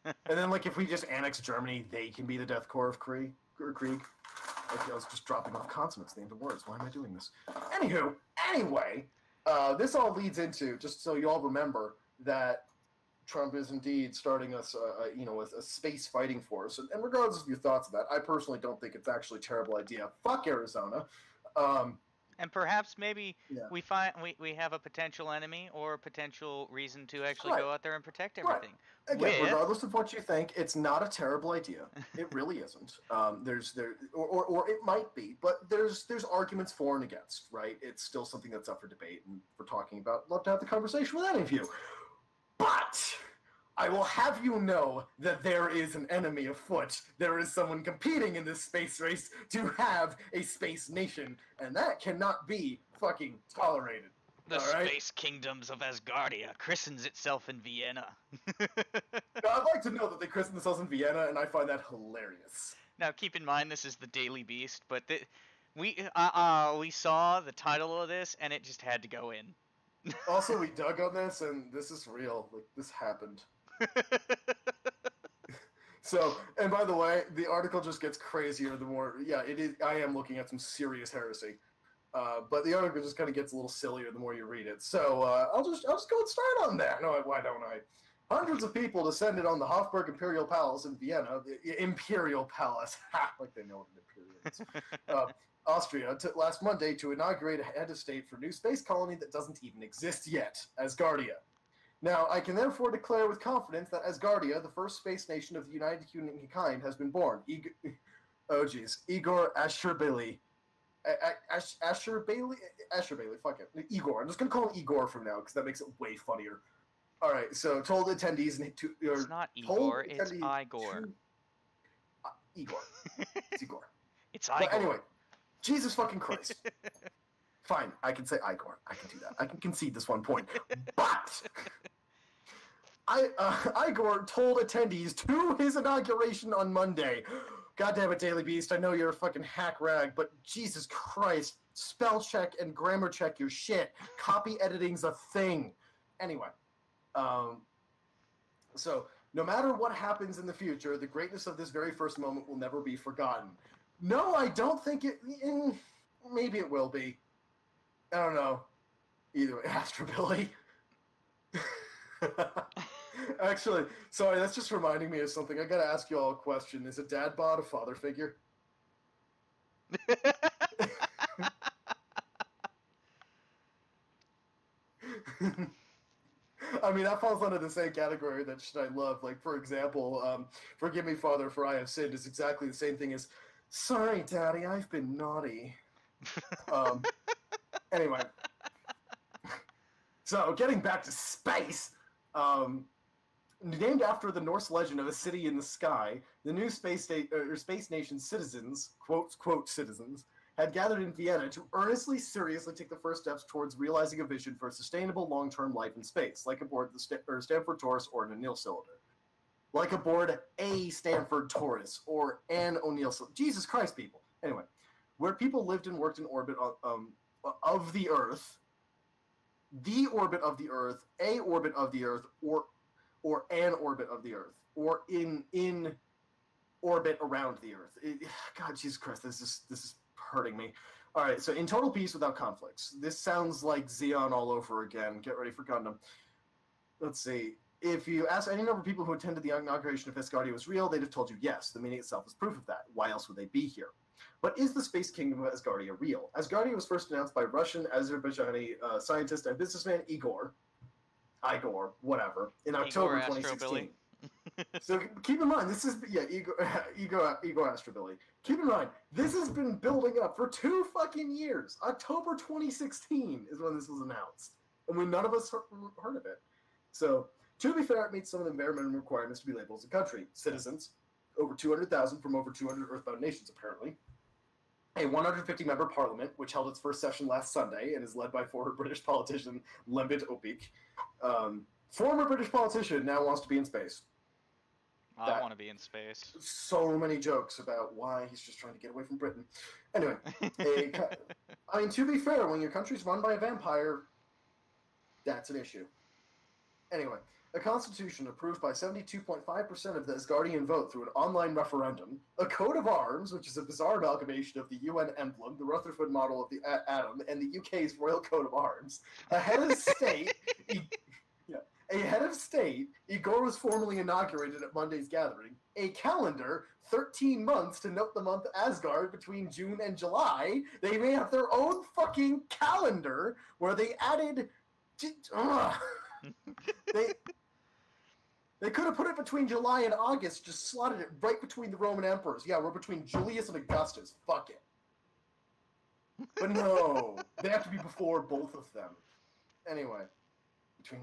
And then, like, if we just annex Germany, they can be the Death Corps of Krieg. Okay, I was just dropping off consonants, the end of words. Why am I doing this? Anyway, this all leads into, just so you all remember, that Trump is indeed starting us, a space fighting force. And regardless of your thoughts of that, I personally don't think it's actually a terrible idea. Fuck Arizona. And perhaps maybe we have a potential enemy or a potential reason to actually go out there and protect everything. Right. Again, regardless of what you think, it's not a terrible idea. It really isn't. Or it might be, but there's arguments for and against, right? It's still something that's up for debate, and we're talking about. Love to have the conversation with any of you. But I will have you know that there is an enemy afoot. There is someone competing in this space race to have a space nation, and that cannot be fucking tolerated. The space kingdoms of Asgardia christens itself in Vienna. I'd like to know that they christen themselves in Vienna, and I find that hilarious. Now, keep in mind, this is the Daily Beast, but we saw the title of this, and it just had to go in. Also, we dug on this, and this is real. Like, this happened. So, and by the way, the article just gets crazier the more. Yeah, it is. I am looking at some serious heresy, but the article just kind of gets a little sillier the more you read it. So I'll just go and start on that. No, why don't I? Hundreds of people descended on the Hofburg Imperial Palace in Vienna. The Imperial Palace, like they know what an imperial is. Austria last Monday to inaugurate a head of state for a new space colony that doesn't even exist yet, Asgardia. Now, I can therefore declare with confidence that Asgardia, the first space nation of the United Humankind, has been born. Igor Ashurbaly. Ashurbaly, fuck it. Igor. I'm just going to call him Igor from now, because that makes it way funnier. All right, so told attendees... It's not Igor, it's Igor. Igor. It's Igor. It's Igor. But anyway, Jesus fucking Christ. Fine, I can say Igor. I can do that. I can concede this one point. But Igor told attendees to his inauguration on Monday. God damn it, Daily Beast. I know you're a fucking hack rag, but Jesus Christ. Spell check and grammar check your shit. Copy editing's a thing. Anyway. So, no matter what happens in the future, the greatness of this very first moment will never be forgotten. No, I don't think it... maybe it will be. I don't know. Either way, Astrobilly. Actually, sorry, that's just reminding me of something. I gotta ask you all a question. Is a dad bod a father figure? I mean, that falls under the same category that shit I love. Like, for example, forgive me, Father, for I have sinned is exactly the same thing as, sorry, Daddy, I've been naughty. Anyway. So, getting back to space, named after the Norse legend of a city in the sky, the new space nation citizens, quote, citizens, had gathered in Vienna to earnestly, seriously take the first steps towards realizing a vision for a sustainable long-term life in space, like aboard the Stanford Taurus or an O'Neill cylinder. Like aboard a Stanford Taurus or an O'Neill cylinder. Jesus Christ, people. Anyway, where people lived and worked in orbit of the Earth, the orbit of the Earth, a orbit of the Earth, or an orbit of the Earth, or in orbit around the Earth. God, Jesus Christ, this is hurting me. All right, so in total peace without conflicts. This sounds like Xeon all over again. Get ready for Gundam. Let's see. If you ask any number of people who attended the inauguration of Asgardia was real, they'd have told you yes. The meaning itself is proof of that. Why else would they be here? But is the space kingdom of Asgardia real? Asgardia was first announced by Russian, Azerbaijani scientist and businessman Igor, whatever, in October 2016. So keep in mind, this is Igor Astrobilly. Keep in mind, this has been building up for 2 fucking years. October 2016 is when this was announced, and when none of us heard of it. So, to be fair, it meets some of the bare minimum requirements to be labeled as a country. Citizens, over 200,000 from over 200 Earthbound nations, apparently. A 150-member parliament, which held its first session last Sunday and is led by former British politician Lembit Opik. Former British politician now wants to be in space. I want to be in space. So many jokes about why he's just trying to get away from Britain. Anyway, I mean, to be fair, when your country's run by a vampire, that's an issue. Anyway, a constitution approved by 72.5% of the Asgardian vote through an online referendum, a coat of arms, which is a bizarre amalgamation of the UN emblem, the Rutherford model of the atom, and the UK's royal coat of arms, a head of state... A head of state, Igor was formally inaugurated at Monday's gathering. A calendar, 13 months to note the month Asgard between June and July. They may have their own fucking calendar where they added... They could have put it between July and August, just slotted it right between the Roman emperors. Yeah, we're between Julius and Augustus. Fuck it. But no, they have to be before both of them. Anyway, between...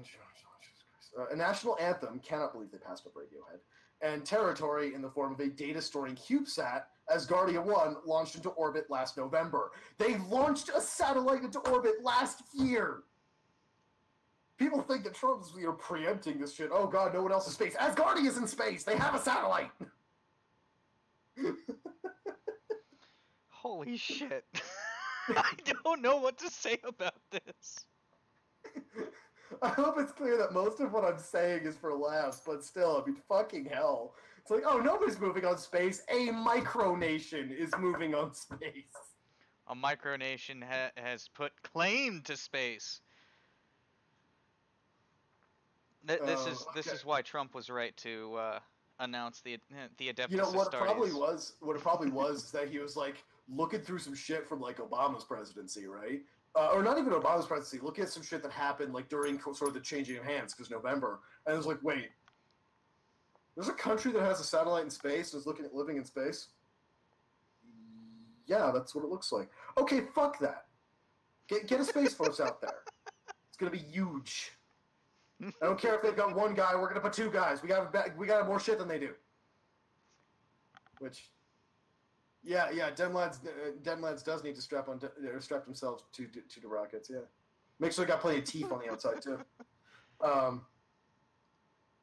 a national anthem, cannot believe they passed up Radiohead, and territory in the form of a data-storing CubeSat, Asgardia 1 launched into orbit last November. They launched a satellite into orbit last year! People think that Trump's preempting this shit. Oh god, no one else in space. Asgardia's in space! They have a satellite! Holy shit. I don't know what to say about this. I hope it's clear that most of what I'm saying is for laughs, but still, I mean, fucking hell. It's like, oh, nobody's moving on space. A micronation is moving on space. A micronation has put claim to space. This is why Trump was right to announce the Adeptus You know what Astartes. It probably was is that he was like looking through some shit from like Obama's presidency, right? Or not even Obama's presidency, look at some shit that happened like during sort of the changing of hands, because November, and it was like, wait, there's a country that has a satellite in space and is looking at living in space? Yeah, that's what it looks like. Okay, fuck that. Get a Space Force out there. It's gonna be huge. I don't care if they've got one guy, we're gonna put 2 guys. We got more shit than they do. Which... Yeah, Den Lads does need to strap themselves to the rockets. Yeah, make sure they got plenty of teeth on the outside too.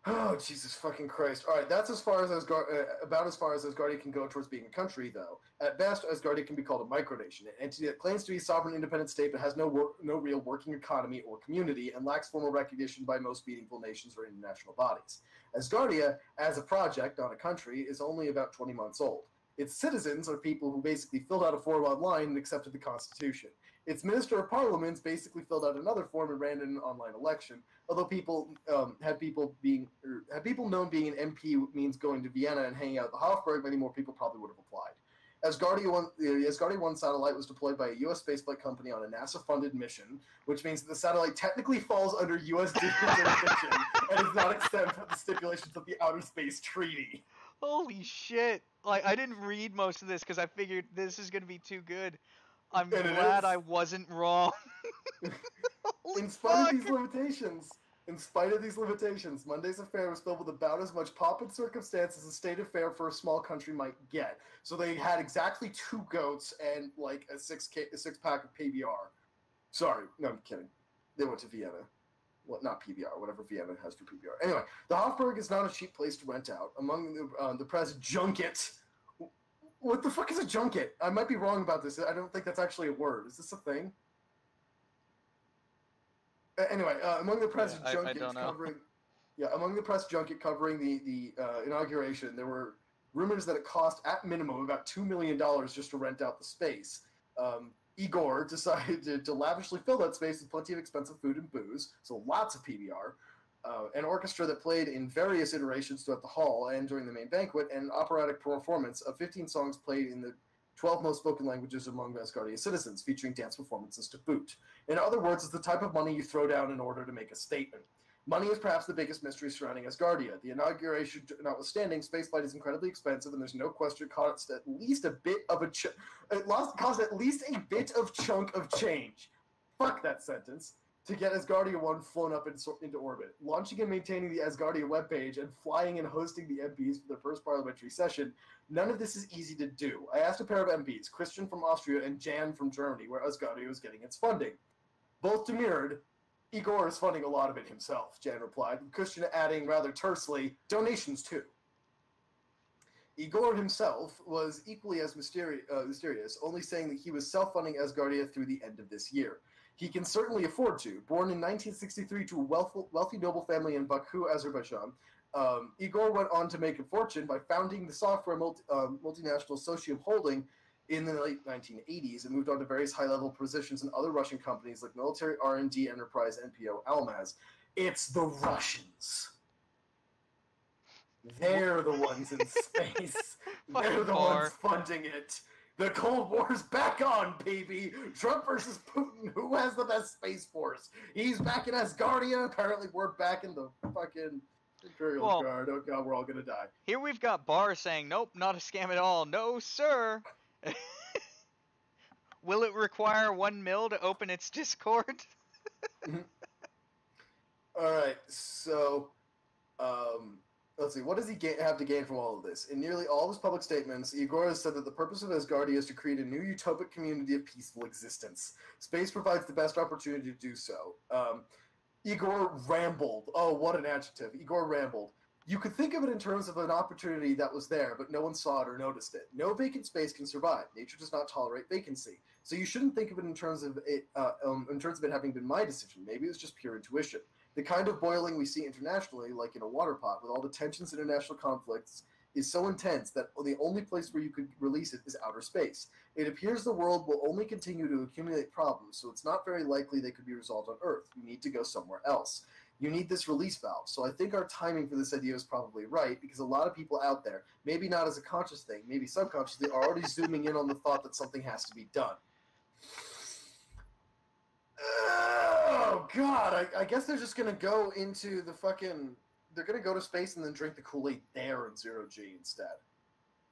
Oh Jesus fucking Christ! All right, that's about as far as Asgardia can go towards being a country, though. At best, Asgardia can be called a micronation, an entity that claims to be a sovereign, independent state, but has no real working economy or community, and lacks formal recognition by most meaningful nations or international bodies. Asgardia, as a project, not a country, is only about 20 months old. Its citizens are people who basically filled out a form online and accepted the Constitution. Its Minister of Parliaments basically filled out another form and ran in an online election. Although people had people known being an MP means going to Vienna and hanging out at the Hofburg, many more people probably would have applied. The Asgardia 1 satellite was deployed by a U.S. spaceflight company on a NASA-funded mission, which means that the satellite technically falls under U.S. jurisdiction and is not exempt from the stipulations of the Outer Space Treaty. Holy shit! Like, I didn't read most of this because I figured this is gonna be too good. I'm glad I wasn't wrong. In spite of these limitations, Monday's affair was filled with about as much pomp and circumstance as a state affair for a small country might get. So they had exactly 2 goats and like a 6-pack of PBR. Sorry, no, I'm kidding. They went to Vienna. Well, not PBR, whatever Vienna has for PBR. Anyway, the Hofburg is not a cheap place to rent out. Among the press, junket. What the fuck is a junket? I might be wrong about this. I don't think that's actually a word. Is this a thing? Anyway, among the press I junkets don't know. covering, yeah, among the press junket covering the inauguration, there were rumors that it cost at minimum about $2 million just to rent out the space. Igor decided to lavishly fill that space with plenty of expensive food and booze, so lots of PBR, an orchestra that played in various iterations throughout the hall and during the main banquet, and an operatic performance of 15 songs played in the 12 most spoken languages among Asgardia citizens, featuring dance performances to boot. In other words, it's the type of money you throw down in order to make a statement. Money is perhaps the biggest mystery surrounding Asgardia. The inauguration notwithstanding, spaceflight is incredibly expensive, and there's no question it cost at least a bit of cost at least a bit of chunk of change. Fuck that sentence. To get Asgardia 1 flown up into orbit. Launching and maintaining the Asgardia webpage and flying and hosting the MPs for their first parliamentary session, none of this is easy to do. I asked a pair of MPs, Christian from Austria and Jan from Germany, where Asgardia was getting its funding. Both demurred. Igor is funding a lot of it himself, Jan replied, Christian adding rather tersely, donations too. Igor himself was equally as mysterious, only saying that he was self-funding Asgardia through the end of this year. He can certainly afford to. Born in 1963 to a wealthy noble family in Baku, Azerbaijan, Igor went on to make a fortune by founding the software multinational Socium Holding in the late 1980s and moved on to various high-level positions in other Russian companies like military R&D enterprise NPO Almaz. It's the Russians. They're the ones in space. They're the ones funding it. The Cold War's back on, baby. Trump versus Putin. Who has the best space force? He's back in Asgardia. Apparently, we're back in the fucking Imperial Guard. Oh god, we're all gonna die. Here we've got Barr saying, "Nope, not a scam at all. No, sir." Will it require 1 mil to open its Discord? All right, so let's see. What does he have to gain from all of this? In nearly all of his public statements, Igor has said that the purpose of Asgardia is to create a new utopic community of peaceful existence. Space provides the best opportunity to do so. Igor rambled. Oh, what an adjective. Igor rambled. You could think of it in terms of an opportunity that was there, but no one saw it or noticed it. No vacant space can survive. Nature does not tolerate vacancy. So you shouldn't think of it in terms of it having been my decision. Maybe it was just pure intuition. The kind of boiling we see internationally, like in a water pot, with all the tensions in international conflicts, is so intense that the only place where you could release it is outer space. It appears the world will only continue to accumulate problems, so it's not very likely they could be resolved on Earth. You need to go somewhere else. You need this release valve. So I think our timing for this idea is probably right, because a lot of people out there, maybe not as a conscious thing, maybe subconsciously, are already zooming in on the thought that something has to be done. Oh, God. I guess they're just going to go into the fucking... They're going to go to space and then drink the Kool-Aid there in zero-G instead.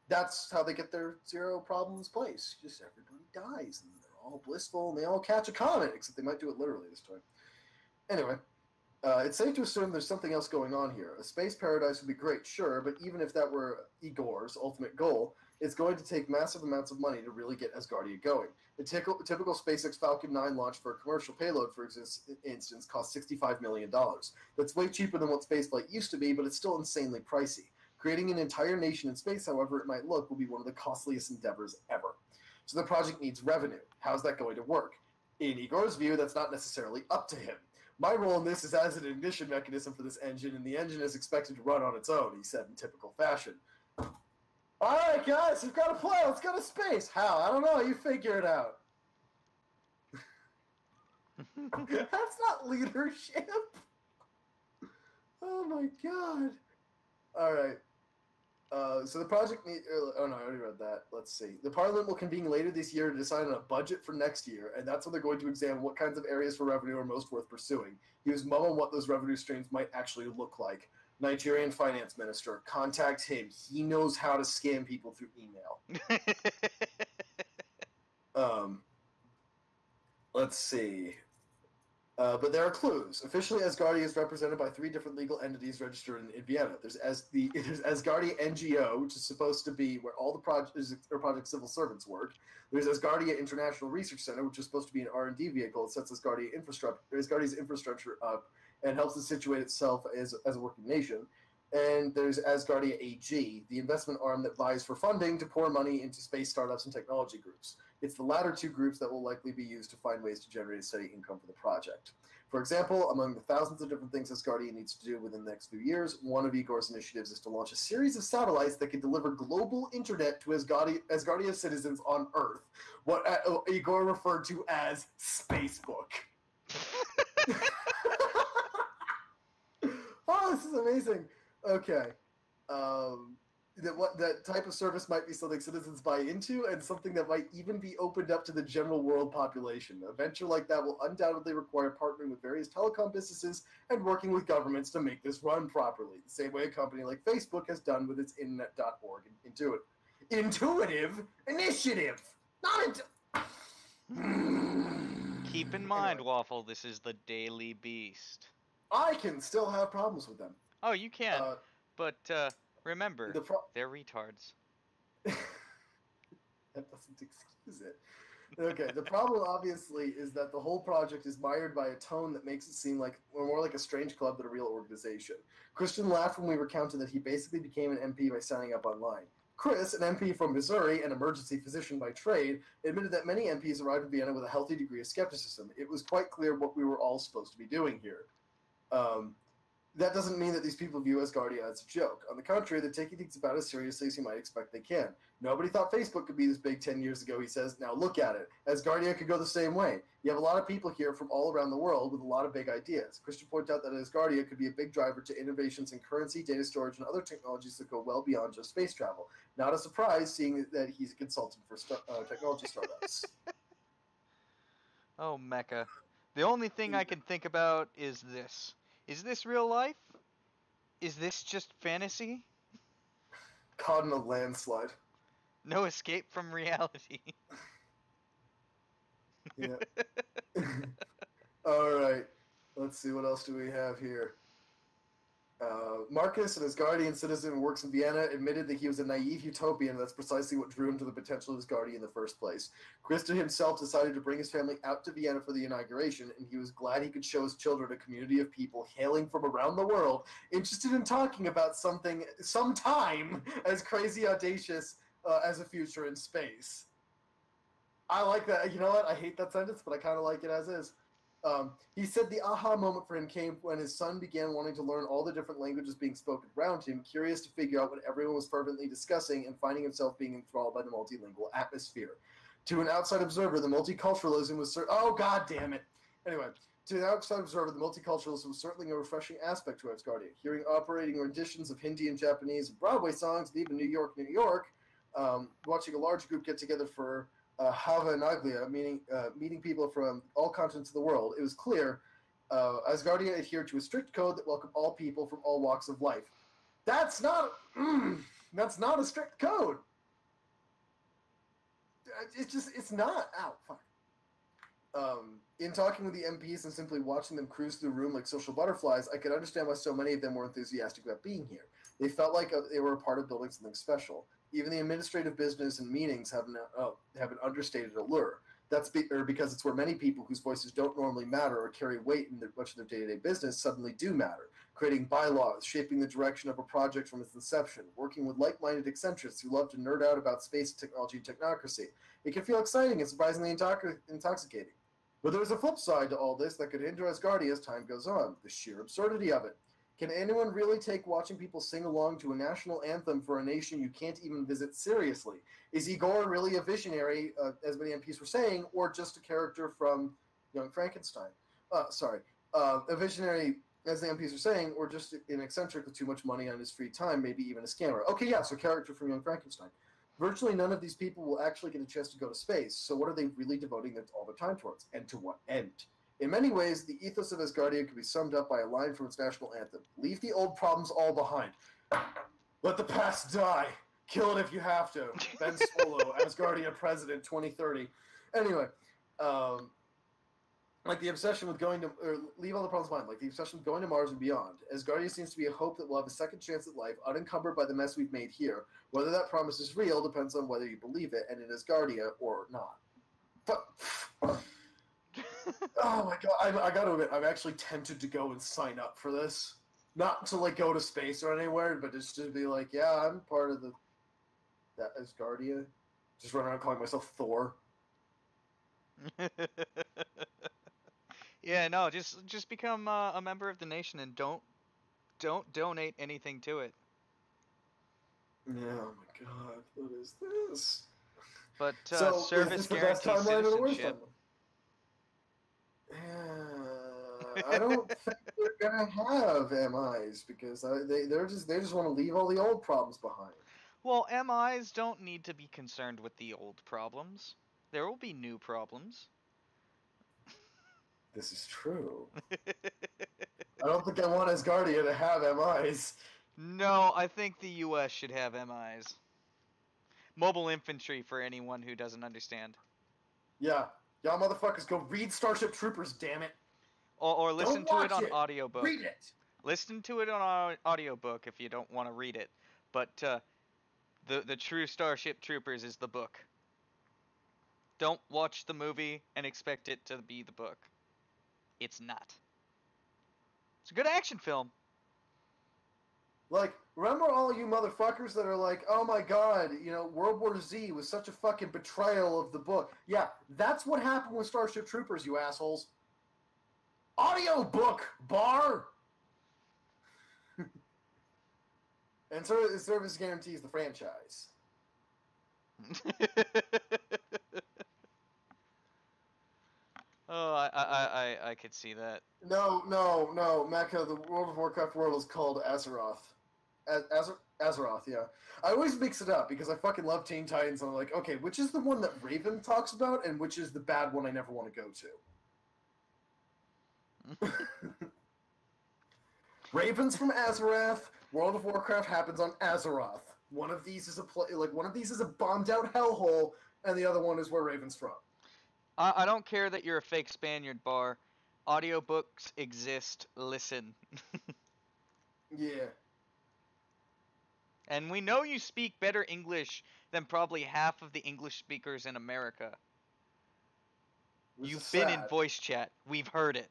That's how they get their zero problems place. Just everybody dies, and they're all blissful, and they all catch a comet, except they might do it literally this time. Anyway, it's safe to assume there's something else going on here. A space paradise would be great, sure, but even if that were Igor's ultimate goal, it's going to take massive amounts of money to really get Asgardia going. The typical SpaceX Falcon 9 launch for a commercial payload, for instance, costs $65 million. That's way cheaper than what spaceflight used to be, but it's still insanely pricey. Creating an entire nation in space, however it might look, will be one of the costliest endeavors ever. So the project needs revenue. How's that going to work? In Igor's view, that's not necessarily up to him. My role in this is as an ignition mechanism for this engine, and the engine is expected to run on its own, he said in typical fashion. All right, guys, we've got a plan. Let's go to space. How? I don't know. You figure it out. That's not leadership. Oh, my God. All right. So the project oh, no, I already read that. Let's see. The Parliament will convene later this year to decide on a budget for next year, and that's when they're going to examine what kinds of areas for revenue are most worth pursuing. He was mum on what those revenue streams might actually look like. Nigerian finance minister. Contact him. He knows how to scam people through email. Let's see. But there are clues. Officially, Asgardia is represented by 3 different legal entities registered in Vienna. There's Asgardia NGO, which is supposed to be where all the project civil servants work. There's Asgardia International Research Center, which is supposed to be an R&D vehicle that sets Asgardia's infrastructure up and helps it situate itself as a working nation. And there's Asgardia AG, the investment arm that vies for funding to pour money into space startups and technology groups. It's the latter two groups that will likely be used to find ways to generate a steady income for the project. For example, among the thousands of different things Asgardia needs to do within the next few years, one of Igor's initiatives is to launch a series of satellites that can deliver global internet to Asgardia citizens on Earth, what Igor referred to as Spacebook. Oh, this is amazing. Okay. That type of service might be something citizens buy into and something that might even be opened up to the general world population. A venture like that will undoubtedly require partnering with various telecom businesses and working with governments to make this run properly, the same way a company like Facebook has done with its Internet.org intuitive initiative. Keep in mind, Anyway, Waffle, this is the Daily Beast. I can still have problems with them. Oh, you can, but remember, they're retards. That doesn't excuse it. Okay, the problem obviously is that the whole project is mired by a tone that makes it seem like more like a strange club than a real organization. Christian laughed when we recounted that he basically became an MP by signing up online. Chris, an MP from Missouri, an emergency physician by trade, admitted that many MPs arrived in Vienna with a healthy degree of skepticism. It was quite clear what we were all supposed to be doing here. That doesn't mean that these people view Asgardia as a joke. On the contrary, they're taking things about as seriously as you might expect they can. Nobody thought Facebook could be this big 10 years ago, he says. Now look at it. Asgardia could go the same way. You have a lot of people here from all around the world with a lot of big ideas. Christian pointed out that Asgardia could be a big driver to innovations in currency, data storage, and other technologies that go well beyond just space travel. Not a surprise, seeing that he's a consultant for technology startups. Oh, Mecha. The only thing I can think about is this. Is this real life? Is this just fantasy? Caught in a landslide. No escape from reality. Yeah. All right. Let's see, what else do we have here? Marcus, an Asgardian citizen who works in Vienna, admitted that he was a naive utopian, and that's precisely what drew him to the potential of Asgardia in the first place. Krista himself decided to bring his family out to Vienna for the inauguration, and he was glad he could show his children a community of people hailing from around the world, interested in talking about something, sometime, as crazy audacious as a future in space. I like that. You know what? I hate that sentence, but I kind of like it as is. He said the aha moment for him came when his son began wanting to learn all the different languages being spoken around him, curious to figure out what everyone was fervently discussing, and finding himself being enthralled by the multilingual atmosphere. To an outside observer, the multiculturalism was oh, god damn it. Anyway, to an outside observer, the multiculturalism was certainly a refreshing aspect to Asgardia. Hearing operating renditions of Hindi and Japanese and Broadway songs, and even New York, watching a large group get together for Hava Naglia, meeting people from all continents of the world, it was clear Asgardia adhered to a strict code that welcomed all people from all walks of life. That's not a strict code. It's not. Ow, fuck. In talking with the MPs and simply watching them cruise through the room like social butterflies, I could understand why so many of them were enthusiastic about being here. They felt like they were a part of building something special. Even the administrative business and meetings have an understated allure. That's because it's where many people whose voices don't normally matter or carry weight in much of their day-to-day business suddenly do matter, creating bylaws, shaping the direction of a project from its inception, working with like-minded eccentrics who love to nerd out about space, technology, and technocracy. It can feel exciting and surprisingly intoxicating. But there's a flip side to all this that could hinder Asgardia as time goes on, the sheer absurdity of it. Can anyone really take watching people sing along to a national anthem for a nation you can't even visit seriously? Is Igor really a visionary, as many MPs were saying, or just a character from Young Frankenstein? A visionary, as the MPs are saying, or just an eccentric with too much money on his free time, maybe even a scammer. Okay, yeah, so character from Young Frankenstein. Virtually none of these people will actually get a chance to go to space, so what are they really devoting all their time towards, and to what end? In many ways, the ethos of Asgardia could be summed up by a line from its national anthem. Leave the old problems all behind. Let the past die. Kill it if you have to. Ben Swallow, Asgardia President 2030. Anyway, like the obsession with leave all the problems behind, like the obsession with going to Mars and beyond. Asgardia seems to be a hope that we'll have a second chance at life, unencumbered by the mess we've made here. Whether that promise is real depends on whether you believe it, and in Asgardia or not. Oh my god, I gotta admit, I'm actually tempted to go and sign up for this. Not to like go to space or anywhere, but just to be like, yeah, I'm part of that Asgardia. Just run around calling myself Thor. Yeah, no, just become a member of the nation and don't donate anything to it. Yeah, oh my god, what is this? But So, is service this the best guarantees timeline or the worst citizenship. timeline? I don't think they're gonna have MIs because they just want to leave all the old problems behind. Well, MIs don't need to be concerned with the old problems. There will be new problems. This is true. I don't think I want Asgardia to have MIs. No, I think the US should have MIs. Mobile infantry for anyone who doesn't understand. Yeah, y'all motherfuckers go read Starship Troopers, damn it. Or Don't listen to it watch on it. audiobook. Read it. Listen to it on audiobook if you don't want to read it. But the true Starship Troopers is the book. Don't watch the movie and expect it to be the book. It's not. It's a good action film. Like, remember all you motherfuckers that are like, oh my god, you know, World War Z was such a fucking betrayal of the book. Yeah, that's what happened with Starship Troopers, you assholes. Audiobook, bar! And service guarantees the franchise. Oh, I could see that. No, Mecha, the World of Warcraft world is called Azeroth. Azeroth, yeah. I always mix it up because I fucking love Teen Titans, and I'm like, okay, which is the one that Raven talks about, and which is the bad one I never want to go to? Raven's from Azeroth. World of Warcraft happens on Azeroth. One of these is one of these is a bombed out hellhole, and the other one is where Raven's from. I don't care that you're a fake Spaniard, Bar. Audiobooks exist. Listen. Yeah. And we know you speak better English than probably half of the English speakers in America. You've been in voice chat. We've heard it.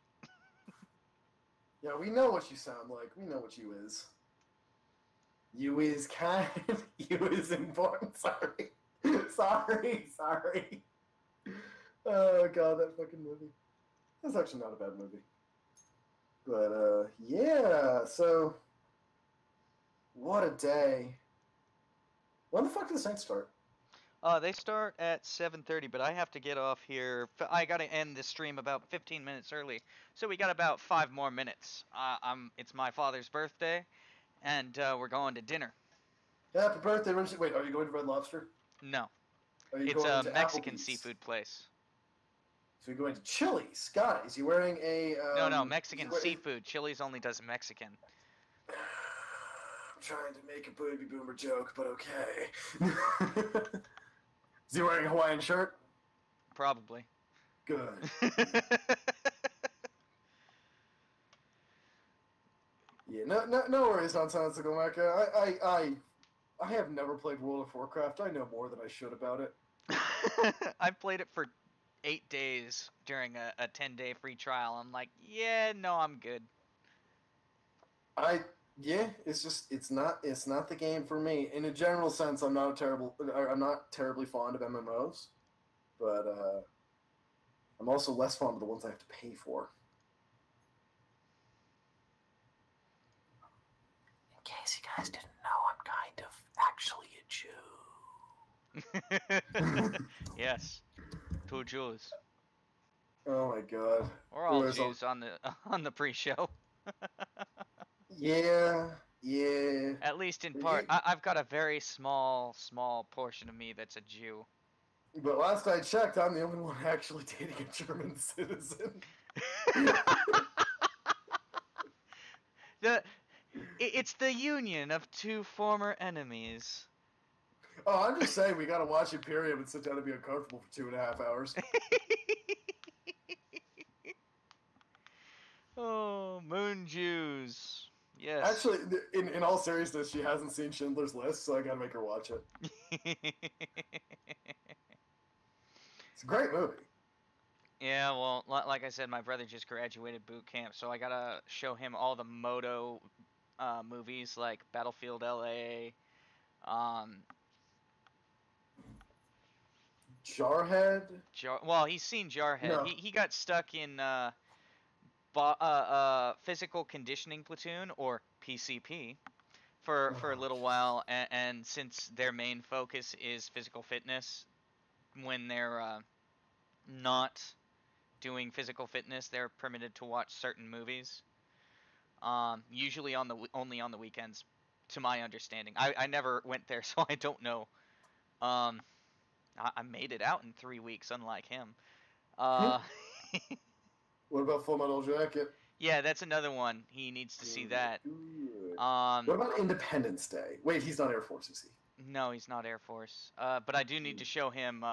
Yeah, we know what you sound like. We know what you is. You is kind. You is important. Sorry. Sorry. Oh god, that fucking movie. That's actually not a bad movie. But yeah. So, what a day. When the fuck did the Saints start? They start at 7:30, but I have to get off here. I gotta end the stream about 15 minutes early, so we got about 5 more minutes. It's my father's birthday, and we're going to dinner. Happy birthday, wait, are you going to Red Lobster? No, Are you it's going a to Mexican Applebee's? seafood place. So you're going to Chili's. Guys, you wearing a... No, Mexican seafood. Chili's only does Mexican. I'm trying to make a baby boomer joke, but okay. Is he wearing a Hawaiian shirt? Probably. Good. Yeah, no worries on Sansago Mecha. I have never played World of Warcraft. I know more than I should about it. I played it for 8 days during a 10-day free trial. I'm like, yeah, no, I'm good. Yeah, it's not the game for me. In a general sense, I'm not terribly fond of MMOs, but I'm also less fond of the ones I have to pay for. In case you guys didn't know, I'm kind of actually a Jew. Yes, 2 Jews. Oh my god. We're all Jews on the pre-show. Yeah. At least in part. I've got a very small portion of me that's a Jew. But last I checked, I'm the only one actually dating a German citizen. It's the union of 2 former enemies. Oh, I'm just saying we gotta watch Imperium and sit down and be uncomfortable for 2.5 hours. Oh, Moon Jews. Yes. Actually, in all seriousness, she hasn't seen Schindler's List, so I gotta make her watch it. It's a great movie. Yeah, well, like I said, my brother just graduated boot camp, so I gotta show him all the Moto movies like Battlefield LA. Jarhead? Well, he's seen Jarhead. No. He got stuck in physical conditioning platoon, or PCP, for a Oh, little while, and since their main focus is physical fitness, when they're not doing physical fitness, they're permitted to watch certain movies. Usually only on the weekends, to my understanding. I never went there, so I don't know. Um, I made it out in 3 weeks, unlike him. Uh, what about Full Metal Jacket? yeah, that's another one. He needs to see that. Good. Um, What about Independence Day? Wait, he's not Air Force, is he? no, he's not Air Force. But I do need to show him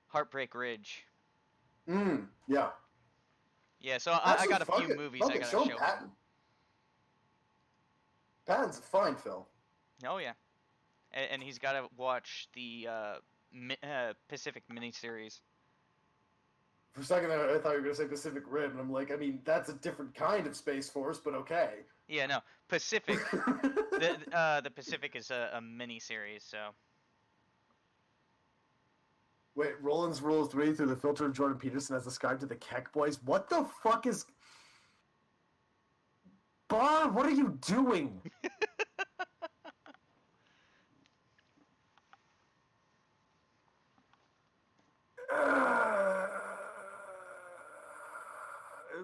Heartbreak Ridge. Yeah. Yeah, so I Actually, got a few movies I fuck it, gotta show him show him. Patton. Patton's a fine film. Oh yeah, and he's got to watch the Pacific miniseries. For a second, I thought you were going to say Pacific Rim, and I'm like, I mean, that's a different kind of Space Force, but okay. Yeah, no, Pacific. The Pacific is a miniseries, so. Wait, Roland's Rule 3 through the filter of Jordan Peterson as described to the Keck Boys? What the fuck is... Bar, what are you doing?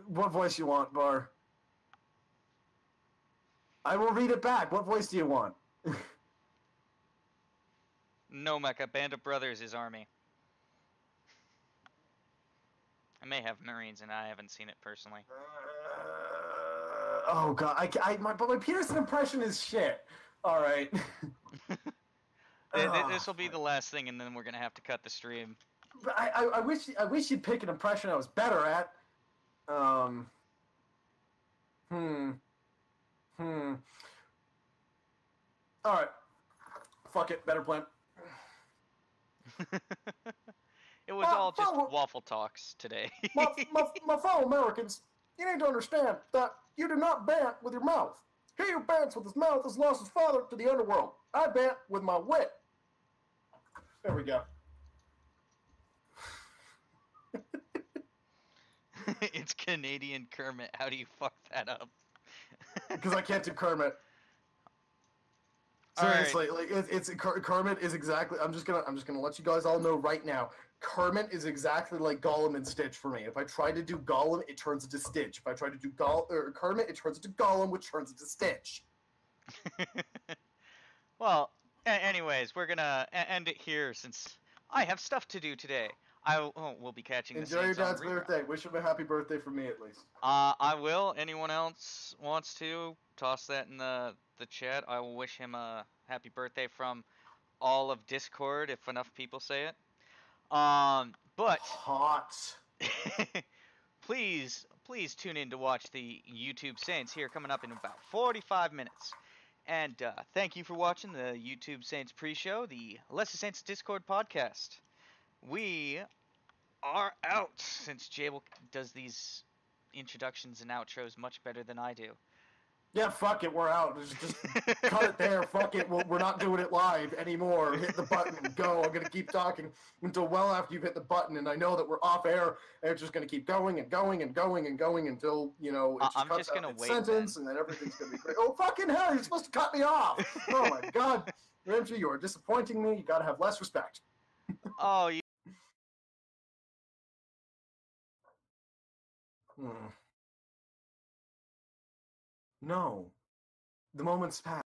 What voice you want, Bar? I will read it back. What voice do you want? No, Mecha. Band of Brothers is Army. I may have Marines, and I haven't seen it personally. Oh god, but my Peterson impression is shit. All right. This will be the last thing, and then we're gonna have to cut the stream. But I wish you'd pick an impression I was better at. All right. Fuck it. Better plan. It was all just waffle talks today. my fellow Americans, you need to understand that you do not bant with your mouth. He who bants with his mouth has lost his father to the underworld. I bant with my wit. There we go. It's Canadian Kermit. How do you fuck that up? Because I can't do Kermit. Seriously, right. Like it's Kermit is exactly. I'm just gonna let you guys all know right now. Kermit is exactly like Gollum and Stitch for me. If I try to do Gollum, it turns into Stitch. If I try to do Kermit, it turns into Gollum, which turns into Stitch. Well, anyways, we're gonna end it here since I have stuff to do today. We'll be catching the Saints. Enjoy your dad's birthday. Wish him a happy birthday from me at least. I will. Anyone else wants to toss that in the chat? I will wish him a happy birthday from all of Discord if enough people say it. But hot. please tune in to watch the YouTube Saints here coming up in about 45 minutes. And thank you for watching the YouTube Saints pre-show, the Lesser Saints Discord podcast. We are out, since Jable does these introductions and outros much better than I do. Yeah, fuck it, we're out. Just cut it there. Fuck it, we're not doing it live anymore. Hit the button, go. I'm gonna keep talking until well after you've hit the button, and I know that we're off air, and it's just gonna keep going and going and going and going until, you know, it just cuts out its sentence, and then everything's gonna be great. Oh, fucking hell, you're supposed to cut me off! Oh my god. Ramsey, you are disappointing me. You gotta have less respect. Oh, you... No. The moment's passed.